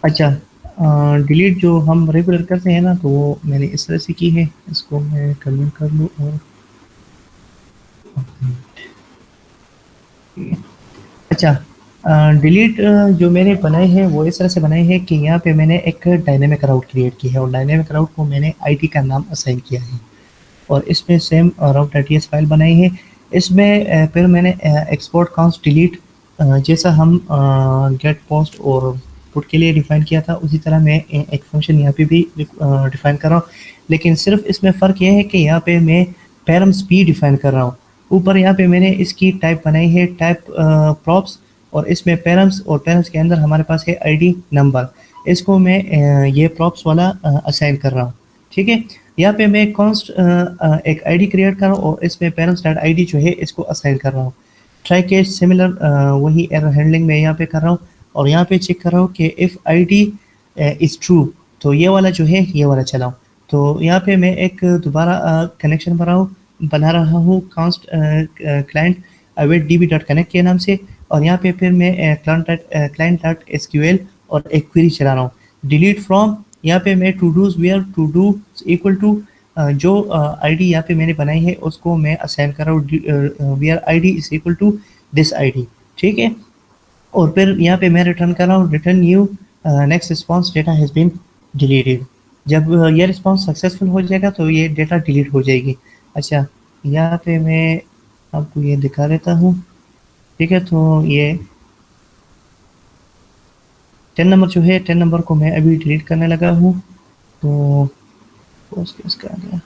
[SPEAKER 4] अच्छा, डिलीट जो हम रेगुलर करते हैं ना, तो वो मैंने इस तरह से की है। इसको मैं कमेंट कर लूँ और अच्छा, डिलीट जो मैंने बनाए हैं वो इस तरह से बनाए हैं कि यहाँ पे मैंने एक डायनेमिक राउट क्रिएट की है और डायनेमिक राउट को मैंने आईडी का नाम असाइन किया है और इसमें सेम राउट एटीएस फाइल बनाई है। इसमें फिर मैंने एक्सपोर्ट कांस्ट डिलीट जैसा हम गेट पोस्ट और पुट के लिए डिफाइन किया था उसी तरह मैं एक फंक्शन यहाँ पे भी डिफाइन कर रहा हूँ, लेकिन सिर्फ इसमें फ़र्क यह है कि यहाँ पे मैं पैरम्स भी डिफाइन कर रहा हूँ। ऊपर यहाँ पे मैंने इसकी टाइप बनाई है टाइप प्रॉप्स और इसमें पैरम्स और पैरम्स के अंदर हमारे पास है आईडी नंबर। इसको मैं ये प्रॉप्स वाला असाइन कर रहा हूँ। ठीक है, यहाँ पे मैं कॉन्स्ट एक आईडी क्रिएट कर रहा हूँ और इसमें पेरेंट्स डॉट आईडी जो है इसको असाइन कर रहा हूँ। ट्राई केस सिमिलर वही एरर हैंडलिंग में यहाँ पे कर रहा हूँ और यहाँ पे चेक कर रहा हूँ कि इफ़ आईडी इज़ ट्रू तो ये वाला जो है ये वाला चलाऊँ। तो यहाँ पे मैं एक दोबारा कनेक्शन बना रहा हूँ const client await D B dot connect के नाम से और यहाँ पे फिर मैं क्लाइंट डॉट एसक्यूएल और एक क्वेरी चला रहा हूँ डिलीट फ्रॉम। यहाँ पे मैं to dos where to do equal to जो आईडी यहाँ पे मैंने बनाई है उसको मैं असाइन कर रहा हूँ where ID is equal to this ID. ठीक है, और फिर यहाँ पे मैं रिटर्न कर रहा हूँ return new next response data has been deleted. जब ये रिस्पॉन्स सक्सेसफुल हो जाएगा तो ये डेटा डिलीट हो जाएगी। अच्छा, यहाँ पे मैं आपको ये दिखा देता हूँ। ठीक है, तो ये 10 नंबर जो है 10 नंबर को मैं अभी डिलीट करने लगा हूँ। तो पोस्ट किसका आ गया?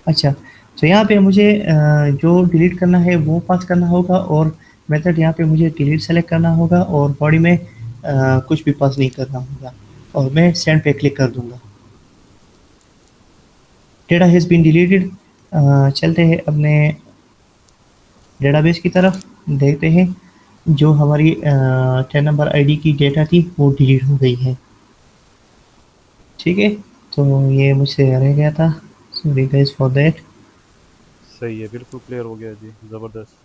[SPEAKER 4] अच्छा, तो यहाँ पे मुझे जो डिलीट करना है वो पास करना होगा और मेथड यहाँ पे मुझे डिलीट सेलेक्ट करना होगा और बॉडी में कुछ भी पास नहीं करना होगा और मैं सेंड पे क्लिक कर दूंगा। Data has been deleted. चलते हैं अपने डेटाबेस की तरफ, देखते हैं जो हमारी 10 नंबर आईडी की डेटा थी वो डिलीट हो गई है। ठीक है, तो ये मुझसे रह गया था, सॉरी गाइस फॉर दैट।
[SPEAKER 2] सही है, बिल्कुल क्लियर हो गया जी, ज़बरदस्त।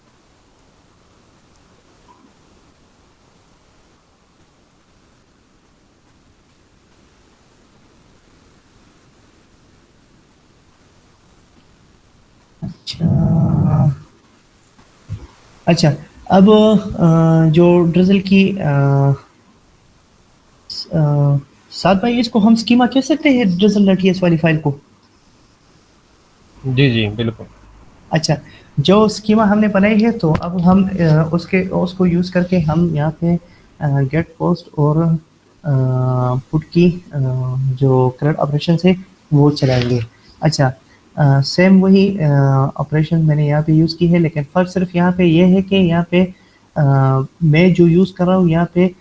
[SPEAKER 4] अच्छा अच्छा, अब जो ड्रिजल की साथ भाई इसको हम स्कीमा कह सकते हैं ड्रिजल डॉट टीएक्स वाली फाइल को?
[SPEAKER 1] जी जी बिल्कुल।
[SPEAKER 4] अच्छा, जो स्कीमा हमने बनाई है तो अब हम उसको यूज़ करके हम यहाँ पे गेट पोस्ट और पुट की जो करंट ऑपरेशन है वो चलाएंगे। अच्छा, सेम वही ऑपरेशन मैंने यहाँ पे यूज़ की है, लेकिन फ़र्क सिर्फ यहाँ पे ये है कि यहाँ पे मैं जो यूज़ कर रहा हूँ यहाँ पे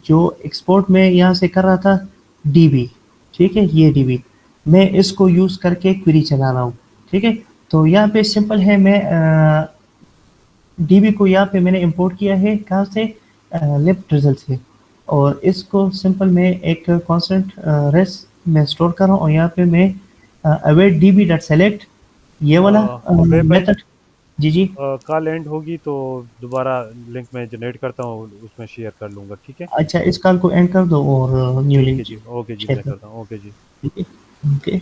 [SPEAKER 4] जो एक्सपोर्ट में यहाँ से कर रहा था डीबी। ठीक है, ये डीबी मैं इसको यूज़ करके क्वेरी चला रहा हूँ। ठीक है, तो यहाँ पे सिंपल है, मैं डीबी को यहाँ पे मैंने इंपोर्ट किया है कहाँ से, लेफ्ट रिजल्ट से, और इसको सिंपल मैं एक कांस्टेंट रेस में स्टोर कर रहा हूँ और यहाँ पे मैं अवेट डीबी डॉट सेलेक्ट ये वाला
[SPEAKER 2] अबे भाई,
[SPEAKER 4] मेथड। जी जी,
[SPEAKER 2] कॉल एंड होगी तो दोबारा लिंक में जनरेट करता हूँ, उसमें शेयर कर लूँगा, ठीक है?
[SPEAKER 4] अच्छा इस कॉल को एंड कर दो और न्यू
[SPEAKER 2] ठीक है
[SPEAKER 4] लिंक
[SPEAKER 2] जी, ओके जी,
[SPEAKER 4] शेयर
[SPEAKER 2] मैं
[SPEAKER 4] कर
[SPEAKER 2] करता हूँ, ओके जी।
[SPEAKER 4] दो। ठीक है, ओके।